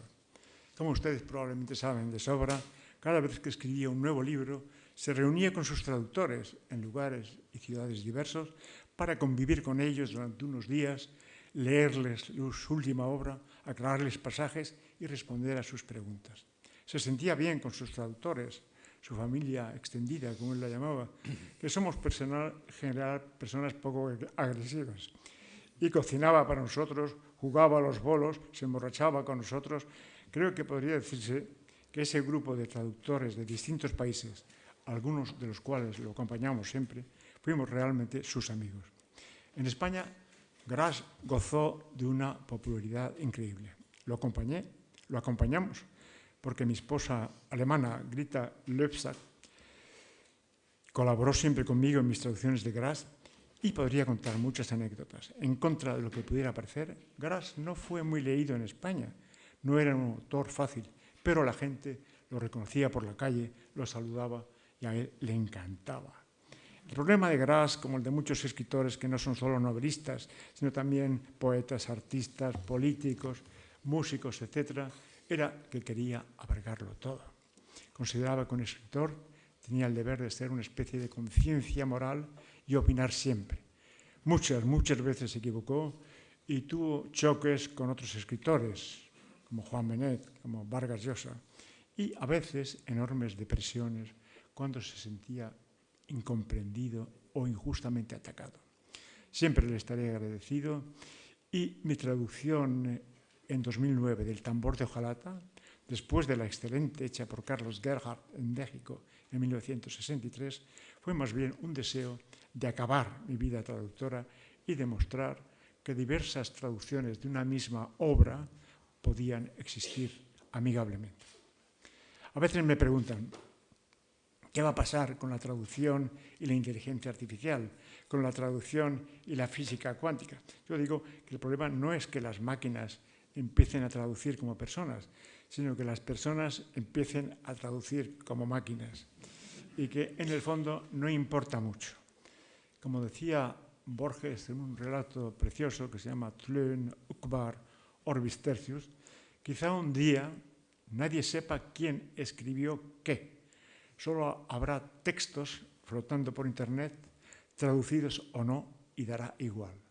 Como ustedes probablemente saben de sobra, cada vez que escribía un nuevo libro, se reunía con sus traductores en lugares y ciudades diversos para convivir con ellos durante unos días, leerles su última obra, aclararles pasajes y responder a sus preguntas. Se sentía bien con sus traductores, su familia extendida, como él la llamaba, que somos en general personas poco agresivas. Y cocinaba para nosotros, jugaba a los bolos, se emborrachaba con nosotros. Creo que podría decirse que ese grupo de traductores de distintos países, algunos de los cuales lo acompañamos siempre, fuimos realmente sus amigos. En España, Grass gozó de una popularidad increíble. Lo acompañamos, porque mi esposa alemana, Grita Löbsack, colaboró siempre conmigo en mis traducciones de Grass y podría contar muchas anécdotas. En contra de lo que pudiera parecer, Grass no fue muy leído en España, no era un autor fácil, pero la gente lo reconocía por la calle, lo saludaba y a él le encantaba. El problema de Grass, como el de muchos escritores que no son solo novelistas, sino también poetas, artistas, políticos, músicos, etc., era que quería abarcarlo todo. Consideraba que un escritor tenía el deber de ser una especie de conciencia moral y opinar siempre. Muchas veces se equivocó y tuvo choques con otros escritores, como Juan Benet, como Vargas Llosa, y a veces enormes depresiones cuando se sentía incomprendido o injustamente atacado. Siempre le estaré agradecido y mi traducción en 2009 del Tambor de Hojalata, después de la excelente hecha por Carlos Gerhardt en México en 1963, fue más bien un deseo de acabar mi vida traductora y demostrar que diversas traducciones de una misma obra podían existir amigablemente. A veces me preguntan, ¿qué va a pasar con la traducción y la inteligencia artificial, con la traducción y la física cuántica? Yo digo que el problema no es que las máquinas empiecen a traducir como personas, sino que las personas empiecen a traducir como máquinas y que en el fondo no importa mucho. Como decía Borges en un relato precioso que se llama Tlön Ukvar Orbis Tertius, quizá un día nadie sepa quién escribió qué. Solo habrá textos flotando por Internet, traducidos o no, y dará igual.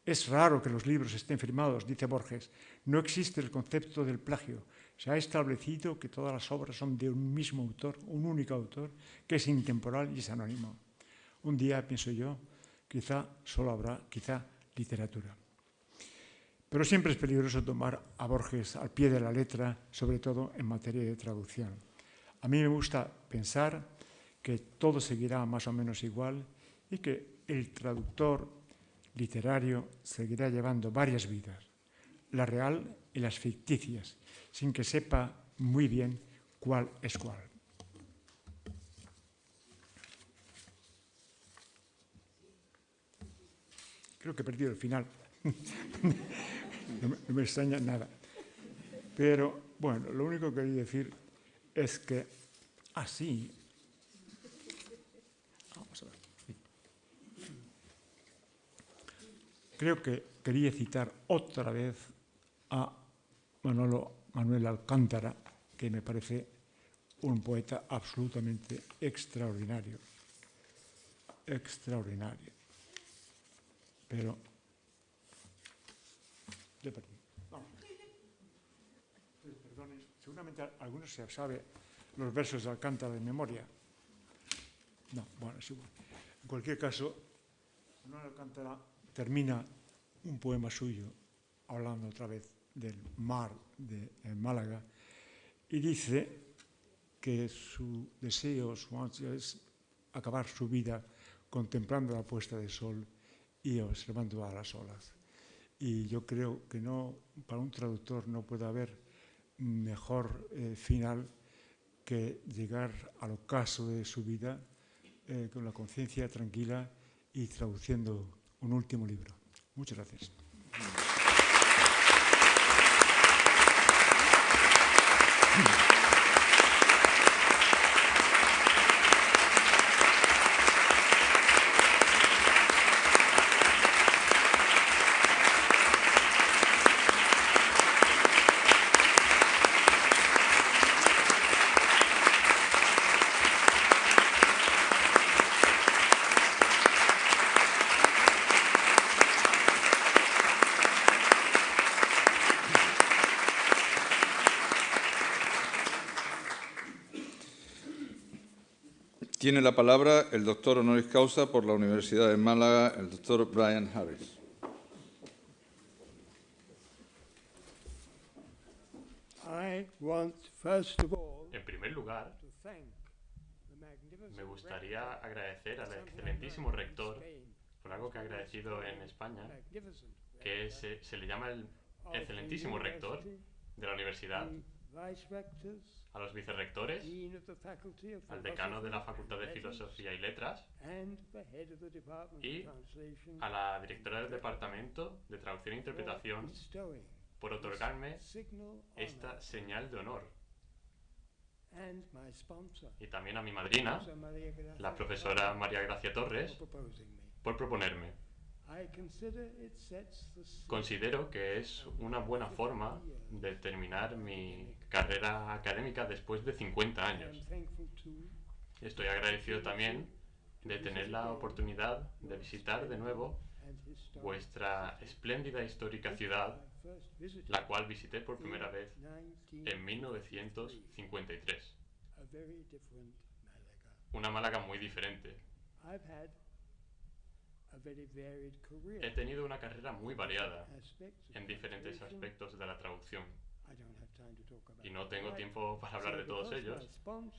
Es raro que los libros estén firmados, dice Borges. No existe el concepto del plagio. Se ha establecido que todas las obras son de un mismo autor, un único autor, que es intemporal y es anónimo. Un día, pienso yo, quizá literatura. Pero siempre es peligroso tomar a Borges al pie de la letra, sobre todo en materia de traducción. A mí me gusta pensar que todo seguirá más o menos igual y que el traductor literario seguirá llevando varias vidas, la real y las ficticias, sin que sepa muy bien cuál es cuál. Creo que he perdido el final. No me extraña nada. Pero, bueno, lo único que quería decir es que así... Vamos a ver. Creo que quería citar otra vez a Manuel Alcántara, que me parece un poeta absolutamente extraordinario. Extraordinario. Pero... le perdí. Perdonen, seguramente algunos se sabe los versos de Alcántara de memoria. No, bueno, es igual. En cualquier caso, Manuel Alcántara termina un poema suyo hablando otra vez del mar de Málaga y dice que su deseo, su ansia es acabar su vida contemplando la puesta de sol y observando a las olas. Y yo creo que no, para un traductor no puede haber mejor final que llegar al ocaso de su vida con la conciencia tranquila y traduciendo un último libro. Muchas gracias. Tiene la palabra el doctor honoris causa por la Universidad de Málaga, el doctor Brian Harris. En primer lugar, me gustaría agradecer al excelentísimo rector por algo que ha agradecido en España, que se le llama el excelentísimo rector de la universidad, a los vicerrectores, al decano de la Facultad de Filosofía y Letras y a la directora del Departamento de Traducción e Interpretación por otorgarme esta señal de honor. Y también a mi madrina, la profesora María Gracia Torres, por proponerme. Considero que es una buena forma de terminar mi carrera académica después de 50 años. Estoy agradecido también de tener la oportunidad de visitar de nuevo vuestra espléndida e histórica ciudad, la cual visité por primera vez en 1953. Una Málaga muy diferente. He tenido una carrera muy variada en diferentes aspectos de la traducción. Y no tengo tiempo para hablar de todos ellos,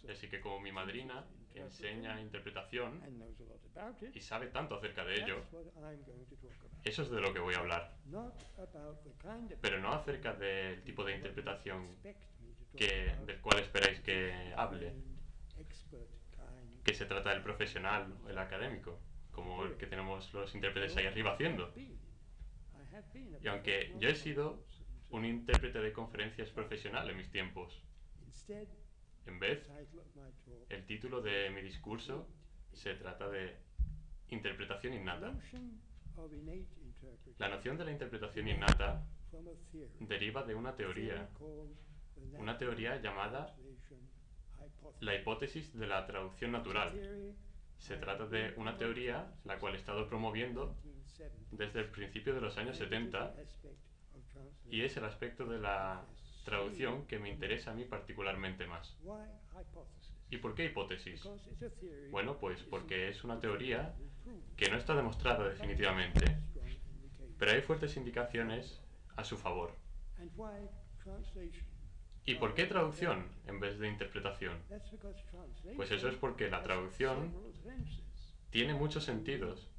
así que como mi madrina enseña interpretación y sabe tanto acerca de ello, eso es de lo que voy a hablar. Pero no acerca del tipo de interpretación del cual esperáis que hable, que se trata del profesional o el académico, como el que tenemos los intérpretes ahí arriba haciendo. Y aunque yo he sido un intérprete de conferencias profesional en mis tiempos, en vez, el título de mi discurso se trata de interpretación innata. La noción de la interpretación innata deriva de una teoría llamada la hipótesis de la traducción natural. Se trata de una teoría la cual he estado promoviendo desde el principio de los años 70 y es el aspecto de la traducción que me interesa a mí particularmente más. ¿Y por qué hipótesis? Bueno, pues porque es una teoría que no está demostrada definitivamente pero hay fuertes indicaciones a su favor. ¿Y por qué traducción en vez de interpretación? Pues eso es porque la traducción tiene muchos sentidos,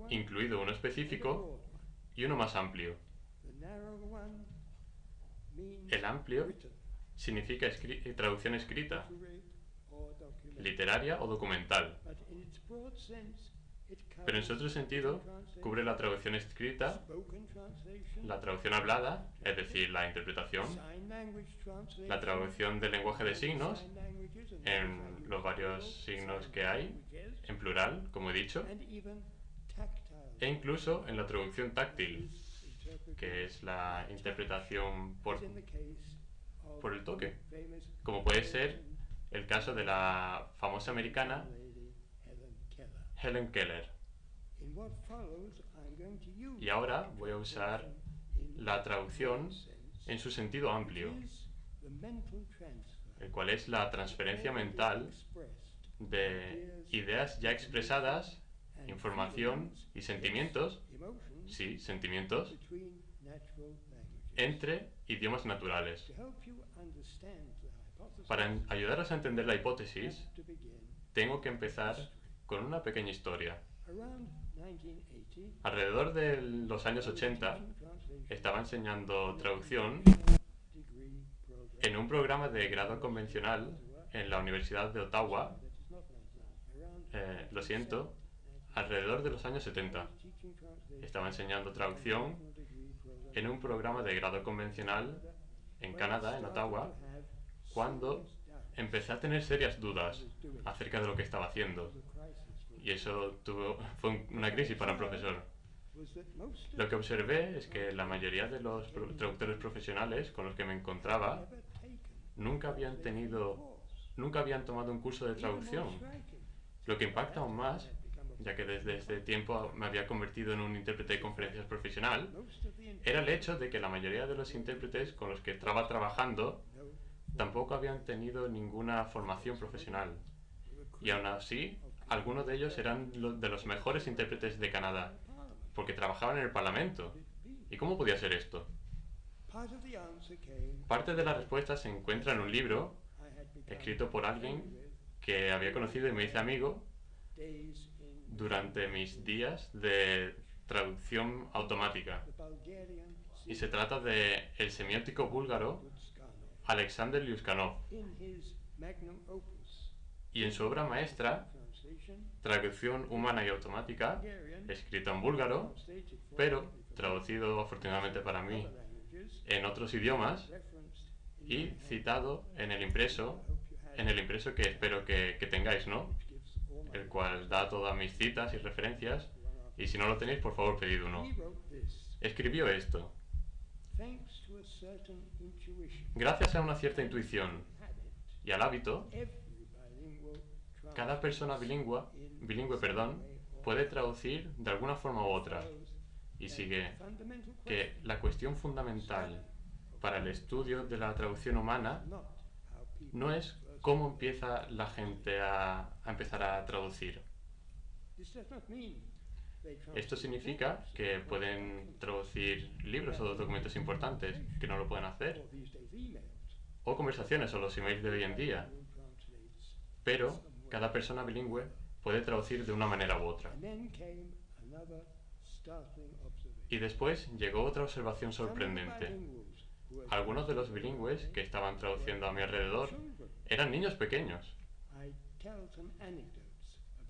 incluido uno específico y uno más amplio. El amplio significa traducción escrita, literaria o documental. Pero en su otro sentido, cubre la traducción escrita, la traducción hablada, es decir, la interpretación, la traducción del lenguaje de signos, en los varios signos que hay, en plural, como he dicho, e incluso en la traducción táctil, que es la interpretación por el toque, como puede ser el caso de la famosa americana Helen Keller. Y ahora voy a usar la traducción en su sentido amplio, el cual es la transferencia mental de ideas ya expresadas, información y sentimientos, sí, sentimientos, entre idiomas naturales. Para ayudaros a entender la hipótesis, tengo que empezar con una pequeña historia. Alrededor de los años 80, estaba enseñando traducción en un programa de grado convencional en la Universidad de Ottawa. Lo siento, alrededor de los años 70. Estaba enseñando traducción en un programa de grado convencional en Canadá, en Ottawa, cuando empecé a tener serias dudas acerca de lo que estaba haciendo. Y eso fue una crisis para un profesor. Lo que observé es que la mayoría de los traductores profesionales con los que me encontraba nunca habían tomado un curso de traducción. Lo que impacta aún más, ya que desde ese tiempo me había convertido en un intérprete de conferencias profesional, era el hecho de que la mayoría de los intérpretes con los que estaba trabajando tampoco habían tenido ninguna formación profesional. Y aún así, algunos de ellos eran de los mejores intérpretes de Canadá, porque trabajaban en el Parlamento. ¿Y cómo podía ser esto? Parte de la respuesta se encuentra en un libro escrito por alguien que había conocido y me hice amigo durante mis días de traducción automática. Y se trata de el semiótico búlgaro Alexander Lyuskanov. Y en su obra maestra, Traducción humana y automática, escrita en búlgaro, pero traducido afortunadamente para mí en otros idiomas y citado en el impreso que espero que tengáis, ¿no? El cual da todas mis citas y referencias, y si no lo tenéis, por favor, pedid uno. Escribió esto: gracias a una cierta intuición y al hábito, cada persona bilingüe, puede traducir de alguna forma u otra. Y sigue que la cuestión fundamental para el estudio de la traducción humana no es cómo empieza la gente a empezar a traducir. Esto significa que pueden traducir libros o documentos importantes que no lo pueden hacer, o conversaciones o los emails de hoy en día, pero cada persona bilingüe puede traducir de una manera u otra. Y después llegó otra observación sorprendente. Algunos de los bilingües que estaban traduciendo a mi alrededor eran niños pequeños.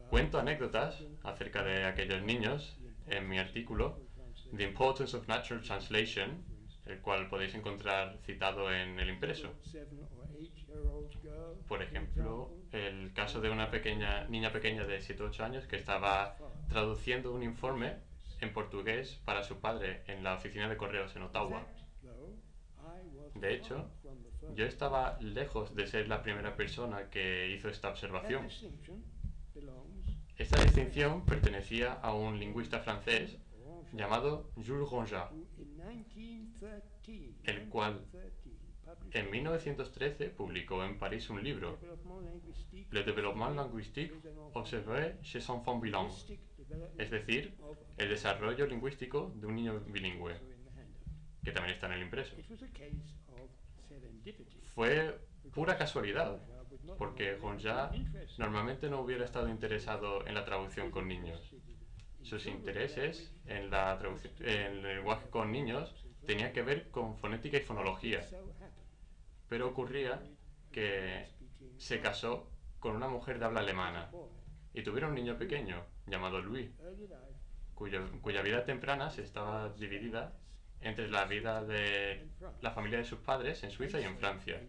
Cuento anécdotas acerca de aquellos niños en mi artículo The Importance of Natural Translation, el cual podéis encontrar citado en el impreso. Por ejemplo, el caso de una niña pequeña de 7 o 8 años que estaba traduciendo un informe en portugués para su padre en la oficina de correos en Ottawa. De hecho, yo estaba lejos de ser la primera persona que hizo esta observación. Esta distinción pertenecía a un lingüista francés llamado Jules Ronjat, el cual En 1913 publicó en París un libro, Le développement linguistique observé chez un enfant bilingue, es decir, el desarrollo lingüístico de un niño bilingüe, que también está en el impreso. Fue pura casualidad, porque Gonja normalmente no hubiera estado interesado en la traducción con niños. Sus intereses en el lenguaje con niños tenían que ver con fonética y fonología, pero ocurría que se casó con una mujer de habla alemana y tuvieron un niño pequeño llamado Louis, cuya vida temprana se estaba dividida entre la vida de la familia de sus padres en Suiza y en Francia.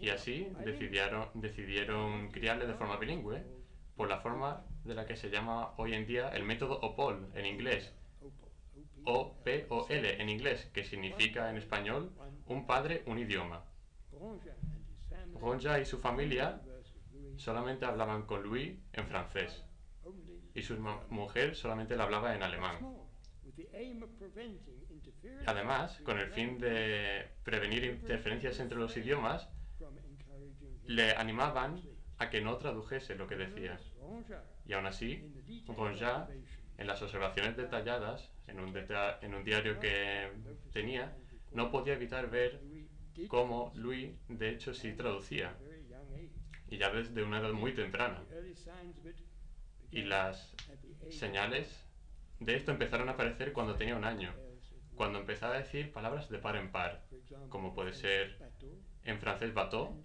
Y así decidieron criarle de forma bilingüe por la forma de la que se llama hoy en día el método OPOL en inglés, O-P-O-L en inglés, que significa en español un padre, un idioma. Gonja y su familia solamente hablaban con Louis en francés y su mujer solamente le hablaba en alemán. Además, con el fin de prevenir interferencias entre los idiomas, le animaban a que no tradujese lo que decía. Y aún así, Gonja, en las observaciones detalladas, en un diario que tenía, no podía evitar ver cómo Louis, de hecho, sí traducía, y ya desde una edad muy temprana. Y las señales de esto empezaron a aparecer cuando tenía 1 año, cuando empezaba a decir palabras de par en par, como puede ser en francés bateau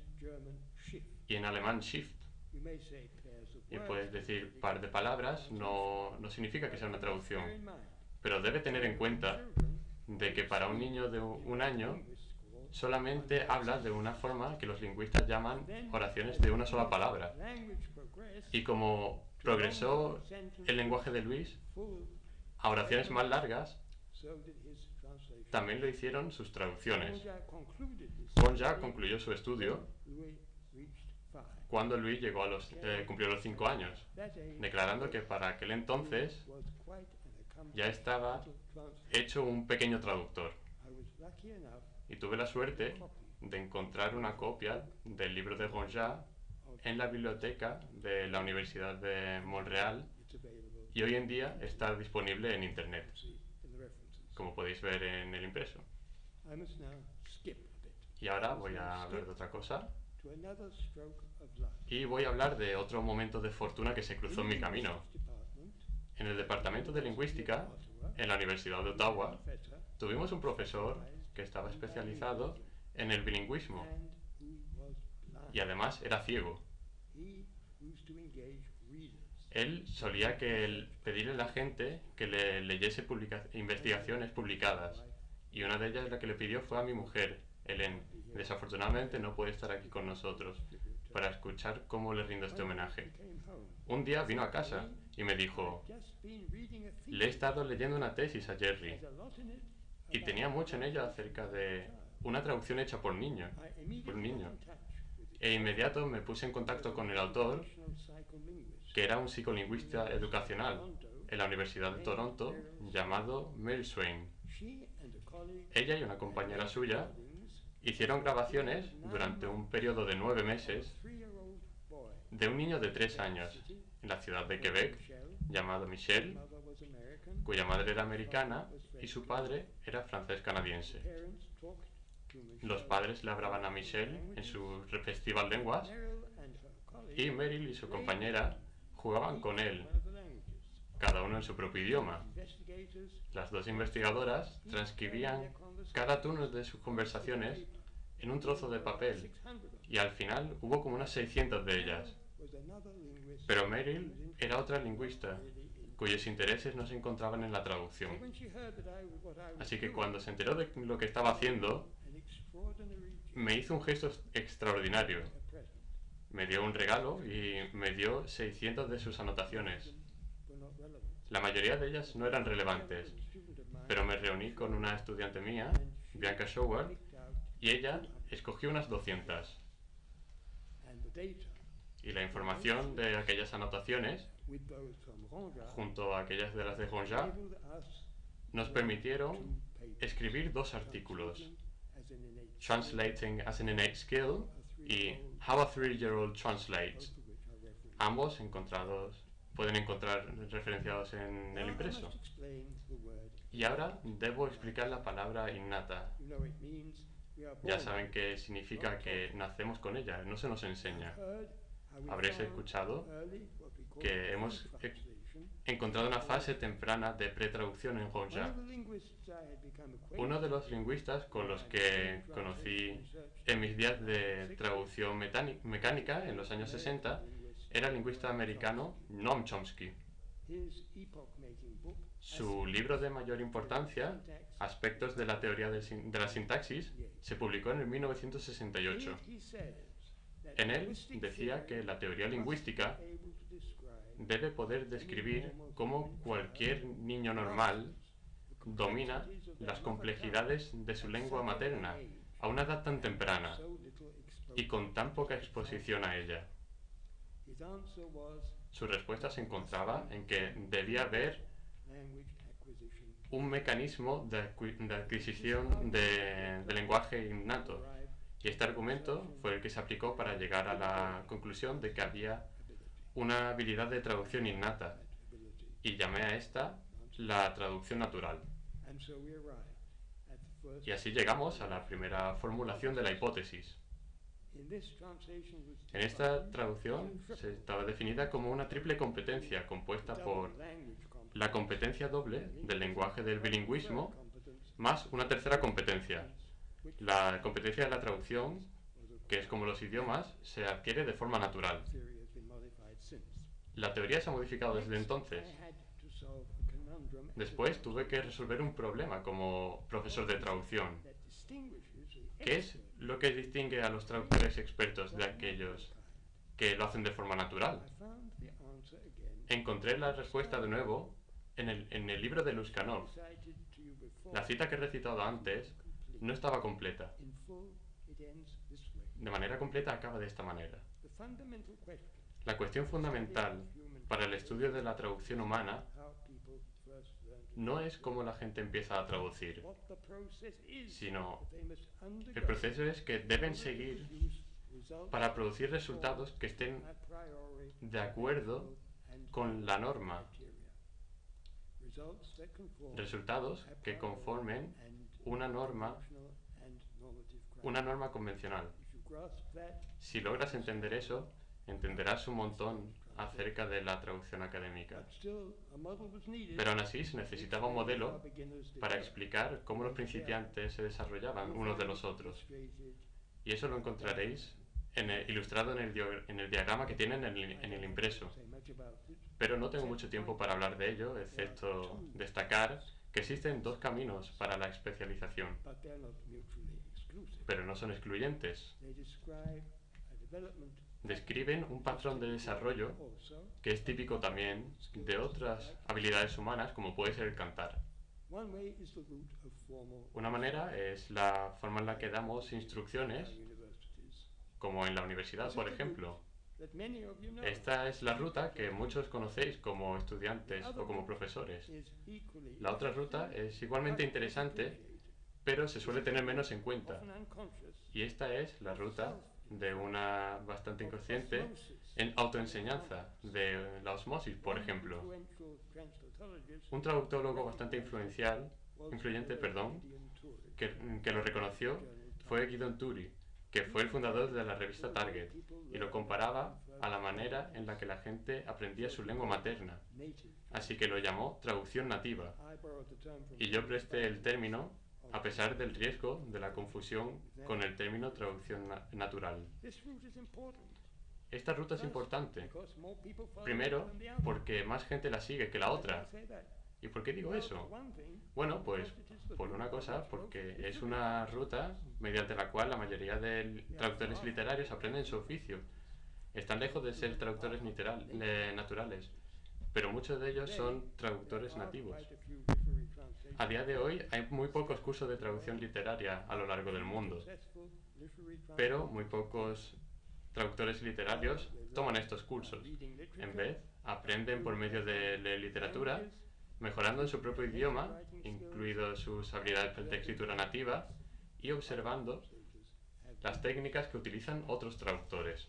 y en alemán Shift. Y puedes decir par de palabras, no significa que sea una traducción, pero debe tener en cuenta de que para un niño de 1 año solamente habla de una forma que los lingüistas llaman oraciones de una sola palabra. Y como progresó el lenguaje de Louis a oraciones más largas, también lo hicieron sus traducciones. Gonja concluyó su estudio cuando Louis cumplió los 5 años, declarando que para aquel entonces ya estaba hecho un pequeño traductor. Y tuve la suerte de encontrar una copia del libro de Gonja en la biblioteca de la Universidad de Montreal, y hoy en día está disponible en Internet, como podéis ver en el impreso. Y ahora voy a hablar de otra cosa, y voy a hablar de otro momento de fortuna que se cruzó en mi camino. En el departamento de lingüística, en la Universidad de Ottawa, tuvimos un profesor que estaba especializado en el bilingüismo, y además era ciego. Él solía pedirle a la gente que le leyese investigaciones publicadas, y una de ellas la que le pidió fue a mi mujer, Hélène. Desafortunadamente no puede estar aquí con nosotros para escuchar cómo le rindo este homenaje. Un día vino a casa y me dijo: le he estado leyendo una tesis a Jerry, y tenía mucho en ella acerca de una traducción hecha por un niño. E inmediato me puse en contacto con el autor, que era un psicolingüista educacional en la Universidad de Toronto, llamado Meryl Swain. Ella y una compañera suya hicieron grabaciones durante un periodo de 9 meses de un niño de 3 años en la ciudad de Quebec, llamado Michel, cuya madre era americana y su padre era francés-canadiense. Los padres le hablaban a Michel en sus respectivas lenguas, y Meryl y su compañera jugaban con él, cada uno en su propio idioma. Las dos investigadoras transcribían cada turno de sus conversaciones en un trozo de papel, y al final hubo como unas 600 de ellas. Pero Meryl era otra lingüista, cuyos intereses no se encontraban en la traducción. Así que cuando se enteró de lo que estaba haciendo, me hizo un gesto extraordinario. Me dio un regalo y me dio 600 de sus anotaciones. La mayoría de ellas no eran relevantes, pero me reuní con una estudiante mía, Bianca Schauer, y ella escogió unas 200. Y la información de aquellas anotaciones, junto a aquellas de las de Gonja, nos permitieron escribir 2 artículos Translating as an Innate Skill y How a 3-Year-Old Translates. Ambos pueden encontrar referenciados en el impreso. Y ahora debo explicar la palabra innata. Ya saben que significa que nacemos con ella, no se nos enseña. Habréis escuchado que hemos encontrado una fase temprana de pretraducción en Hanja. Uno de los lingüistas con los que conocí en mis días de traducción mecánica en los años 60 era el lingüista americano Noam Chomsky. Su libro de mayor importancia, Aspectos de la teoría de la sintaxis, se publicó en el 1968. En él decía que la teoría lingüística debe poder describir cómo cualquier niño normal domina las complejidades de su lengua materna a una edad tan temprana y con tan poca exposición a ella. Su respuesta se encontraba en que debía haber un mecanismo de adquisición de lenguaje innato. Y este argumento fue el que se aplicó para llegar a la conclusión de que había una habilidad de traducción innata, y llamé a esta la traducción natural. Y así llegamos a la primera formulación de la hipótesis. En esta traducción se estaba definida como una triple competencia compuesta por la competencia doble del lenguaje del bilingüismo más una tercera competencia. La competencia de la traducción, que es como los idiomas, se adquiere de forma natural. La teoría se ha modificado desde entonces. Después tuve que resolver un problema como profesor de traducción. ¿Qué es lo que distingue a los traductores expertos de aquellos que lo hacen de forma natural? Encontré la respuesta de nuevo en el libro de Luskanov. La cita que he recitado antes no estaba completa. De manera completa acaba de esta manera. La cuestión fundamental para el estudio de la traducción humana no es cómo la gente empieza a traducir, sino el proceso es que deben seguir para producir resultados que estén de acuerdo con la norma. Resultados que conformen una norma convencional. Si logras entender eso, entenderás un montón acerca de la traducción académica. Pero aún así se necesitaba un modelo para explicar cómo los principiantes se desarrollaban unos de los otros. Y eso lo encontraréis ilustrado en el diagrama que tienen en el impreso. Pero no tengo mucho tiempo para hablar de ello, excepto destacar que existen dos caminos para la especialización, pero no son excluyentes. Describen un patrón de desarrollo que es típico también de otras habilidades humanas, como puede ser el cantar. Una manera es la forma en la que damos instrucciones, como en la universidad, por ejemplo. Esta es la ruta que muchos conocéis como estudiantes o como profesores. La otra ruta es igualmente interesante, pero se suele tener menos en cuenta. Y esta es la ruta de una bastante inconsciente en autoenseñanza, de la osmosis, por ejemplo. Un traductólogo bastante influyente, que lo reconoció fue Gideon Toury, que fue el fundador de la revista Target, y lo comparaba a la manera en la que la gente aprendía su lengua materna. Así que lo llamó traducción nativa. Y yo presté el término a pesar del riesgo de la confusión con el término traducción natural. Esta ruta es importante. Primero, porque más gente la sigue que la otra. ¿Y por qué digo eso? Bueno, pues por una cosa, porque es una ruta mediante la cual la mayoría de traductores literarios aprenden su oficio. Están lejos de ser traductores naturales, pero muchos de ellos son traductores nativos. A día de hoy hay muy pocos cursos de traducción literaria a lo largo del mundo, pero muy pocos traductores literarios toman estos cursos. En vez, aprenden por medio de literatura, mejorando en su propio idioma, incluidos sus habilidades de escritura nativa, y observando las técnicas que utilizan otros traductores.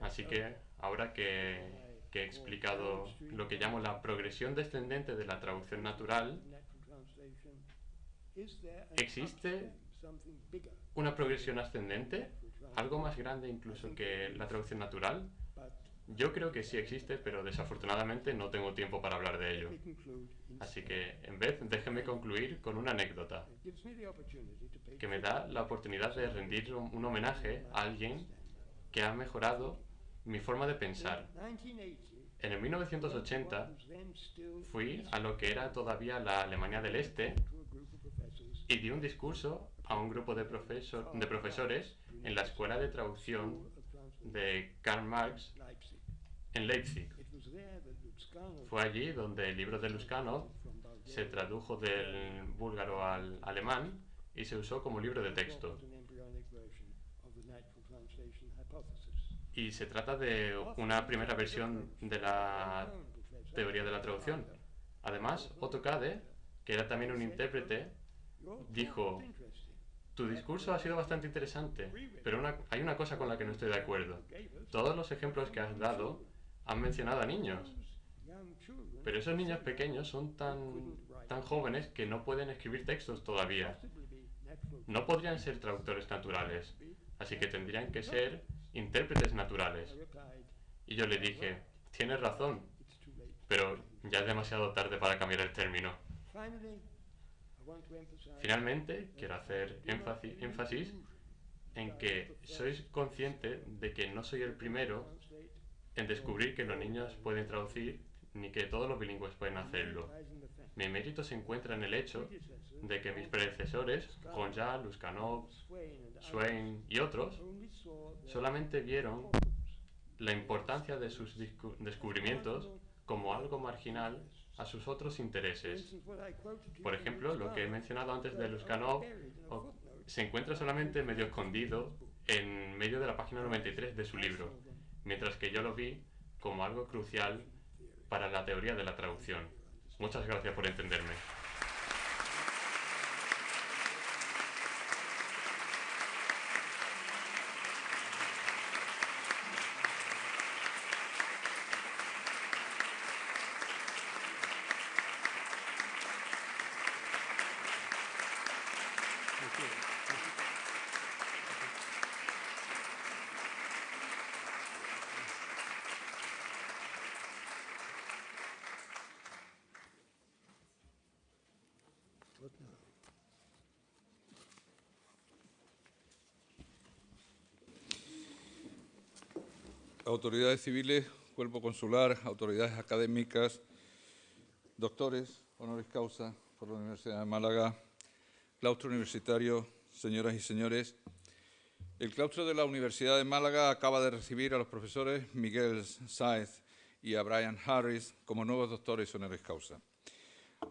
Así que ahora que he explicado lo que llamo la progresión descendente de la traducción natural, ¿existe una progresión ascendente? ¿Algo más grande incluso que la traducción natural? Yo creo que sí existe, pero desafortunadamente no tengo tiempo para hablar de ello. Así que, en vez, déjenme concluir con una anécdota que me da la oportunidad de rendir un homenaje a alguien que ha mejorado mi forma de pensar. En el 1980 fui a lo que era todavía la Alemania del Este y di un discurso a un grupo de profesores en la Escuela de Traducción de Karl Marx en Leipzig. Fue allí donde el libro de Luskanov se tradujo del búlgaro al alemán y se usó como libro de texto. Y se trata de una primera versión de la teoría de la traducción. Además, Otto Kade, que era también un intérprete, dijo: tu discurso ha sido bastante interesante, pero hay una cosa con la que no estoy de acuerdo. Todos los ejemplos que has dado han mencionado a niños, pero esos niños pequeños son tan jóvenes que no pueden escribir textos todavía. No podrían ser traductores naturales, así que tendrían que ser intérpretes naturales. Y yo le dije: tienes razón, pero ya es demasiado tarde para cambiar el término. Finalmente, quiero hacer énfasis en que sois consciente de que no soy el primero en descubrir que los niños pueden traducir, ni que todos los bilingües pueden hacerlo. Mi mérito se encuentra en el hecho de que mis predecesores, Ronja, Luskanov, Swain y otros, solamente vieron la importancia de sus descubrimientos como algo marginal a sus otros intereses. Por ejemplo, lo que he mencionado antes de Luskanov se encuentra solamente medio escondido en medio de la página 93 de su libro, mientras que yo lo vi como algo crucial para la teoría de la traducción. Muchas gracias por entenderme. Autoridades civiles, cuerpo consular, autoridades académicas, doctores, honoris causa por la Universidad de Málaga, claustro universitario, señoras y señores. El claustro de la Universidad de Málaga acaba de recibir a los profesores Miguel Sáenz y a Brian Harris como nuevos doctores honoris causa.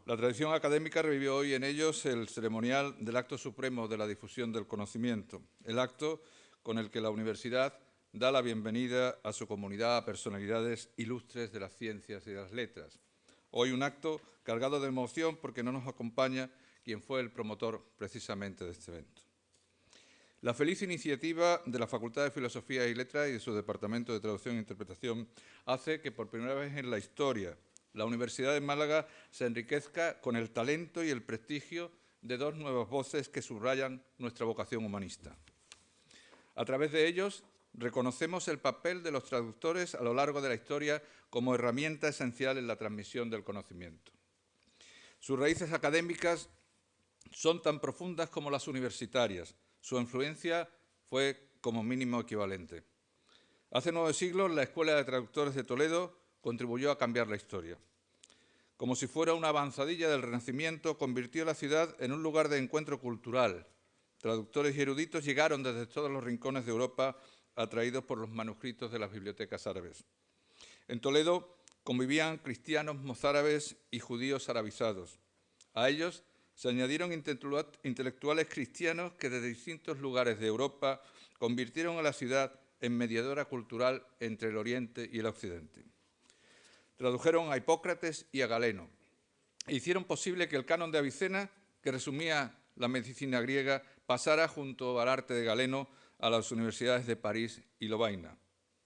La tradición académica revivió hoy en ellos el ceremonial del acto supremo de la difusión del conocimiento, el acto con el que la universidad da la bienvenida a su comunidad a personalidades ilustres de las ciencias y de las letras. Hoy un acto cargado de emoción porque no nos acompaña quien fue el promotor precisamente de este evento. La feliz iniciativa de la Facultad de Filosofía y Letras y de su Departamento de Traducción e Interpretación hace que por primera vez en la historia la Universidad de Málaga se enriquezca con el talento y el prestigio de dos nuevas voces que subrayan nuestra vocación humanista. A través de ellos reconocemos el papel de los traductores a lo largo de la historia como herramienta esencial en la transmisión del conocimiento. Sus raíces académicas son tan profundas como las universitarias. Su influencia fue como mínimo equivalente. Hace 9 siglos, la Escuela de Traductores de Toledo contribuyó a cambiar la historia. Como si fuera una avanzadilla del Renacimiento, convirtió la ciudad en un lugar de encuentro cultural. Traductores y eruditos llegaron desde todos los rincones de Europa atraídos por los manuscritos de las bibliotecas árabes. En Toledo convivían cristianos mozárabes y judíos arabizados. A ellos se añadieron intelectuales cristianos que desde distintos lugares de Europa convirtieron a la ciudad en mediadora cultural entre el Oriente y el Occidente. Tradujeron a Hipócrates y a Galeno e hicieron posible que el canon de Avicena, que resumía la medicina griega pasara junto al arte de Galeno a las universidades de París y Lovaina.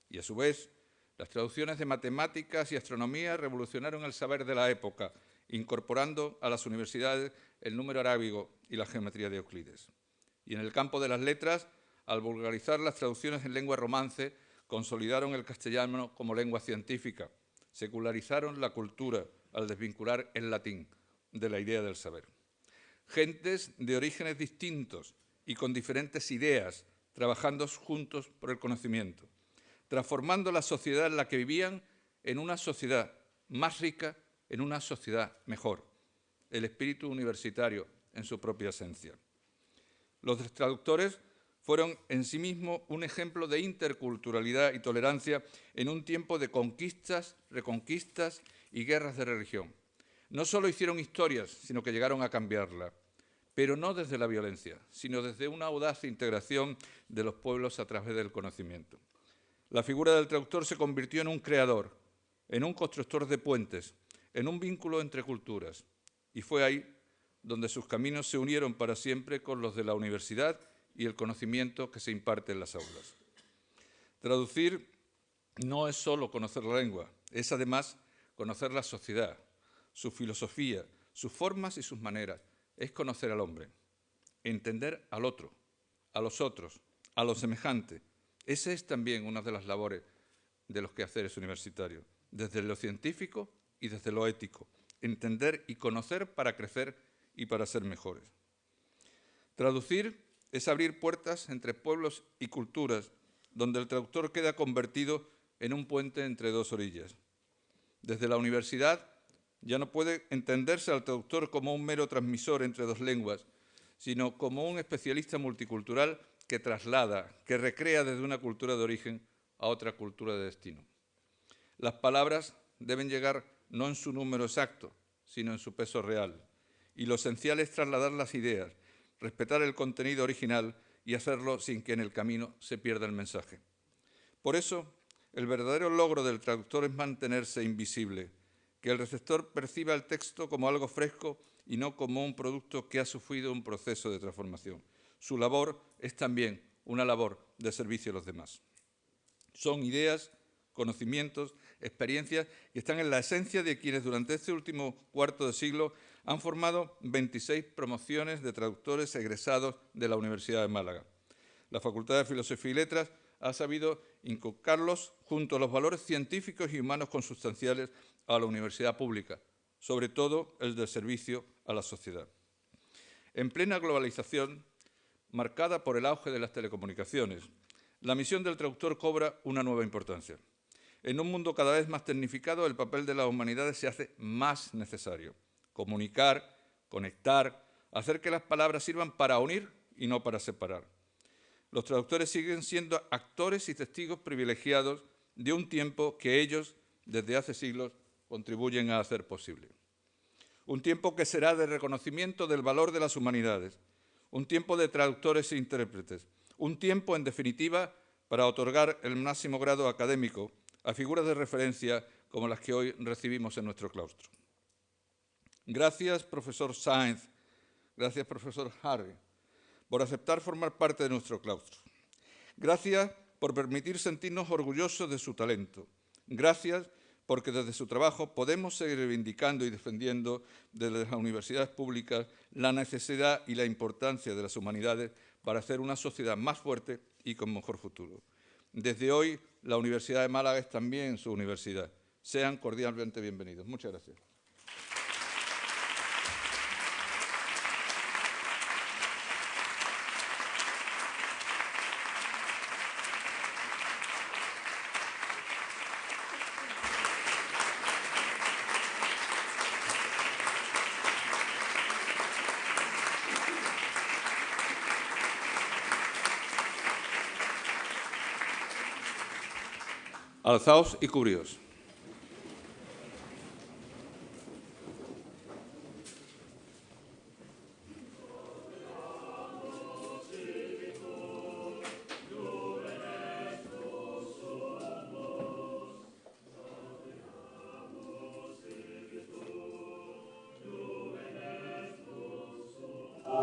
Y a su vez, las traducciones de matemáticas y astronomía revolucionaron el saber de la época, incorporando a las universidades el número arábigo y la geometría de Euclides. Y en el campo de las letras, al vulgarizar las traducciones en lengua romance, consolidaron el castellano como lengua científica, secularizaron la cultura al desvincular el latín de la idea del saber. Gentes de orígenes distintos y con diferentes ideas, trabajando juntos por el conocimiento, transformando la sociedad en la que vivían en una sociedad más rica, en una sociedad mejor. El espíritu universitario en su propia esencia. Los traductores fueron en sí mismos un ejemplo de interculturalidad y tolerancia en un tiempo de conquistas, reconquistas y guerras de religión. No solo hicieron historias, sino que llegaron a cambiarla, pero no desde la violencia, sino desde una audaz integración de los pueblos a través del conocimiento. La figura del traductor se convirtió en un creador, en un constructor de puentes, en un vínculo entre culturas, y fue ahí donde sus caminos se unieron para siempre con los de la universidad y el conocimiento que se imparte en las aulas. Traducir no es solo conocer la lengua, es además conocer la sociedad, su filosofía, sus formas y sus maneras. Es conocer al hombre, entender al otro, a los otros, a lo semejante. Esa es también una de las labores de los quehaceres universitarios, desde lo científico y desde lo ético. Entender y conocer para crecer y para ser mejores. Traducir es abrir puertas entre pueblos y culturas, donde el traductor queda convertido en un puente entre dos orillas. Desde la universidad ya no puede entenderse al traductor como un mero transmisor entre dos lenguas, sino como un especialista multicultural que traslada, que recrea desde una cultura de origen a otra cultura de destino. Las palabras deben llegar no en su número exacto, sino en su peso real. Y lo esencial es trasladar las ideas, respetar el contenido original y hacerlo sin que en el camino se pierda el mensaje. Por eso, el verdadero logro del traductor es mantenerse invisible, que el receptor perciba el texto como algo fresco y no como un producto que ha sufrido un proceso de transformación. Su labor es también una labor de servicio a los demás. Son ideas, conocimientos, experiencias que están en la esencia de quienes durante este último cuarto de siglo han formado 26 promociones de traductores egresados de la Universidad de Málaga. La Facultad de Filosofía y Letras ha sabido inculcarlos junto a los valores científicos y humanos consustanciales a la universidad pública, sobre todo el del servicio a la sociedad. En plena globalización, marcada por el auge de las telecomunicaciones, la misión del traductor cobra una nueva importancia. En un mundo cada vez más tecnificado, el papel de las humanidades se hace más necesario. Comunicar, conectar, hacer que las palabras sirvan para unir y no para separar. Los traductores siguen siendo actores y testigos privilegiados de un tiempo que ellos, desde hace siglos, contribuyen a hacer posible. Un tiempo que será de reconocimiento del valor de las humanidades, un tiempo de traductores e intérpretes, un tiempo, en definitiva, para otorgar el máximo grado académico a figuras de referencia como las que hoy recibimos en nuestro claustro. Gracias, profesor Sáenz, gracias, profesor Harry, por aceptar formar parte de nuestro claustro. Gracias por permitir sentirnos orgullosos de su talento. Gracias porque desde su trabajo podemos seguir reivindicando y defendiendo desde las universidades públicas la necesidad y la importancia de las humanidades para hacer una sociedad más fuerte y con mejor futuro. Desde hoy, la Universidad de Málaga es también su universidad. Sean cordialmente bienvenidos. Muchas gracias. Alzaos y cubríos.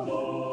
amor.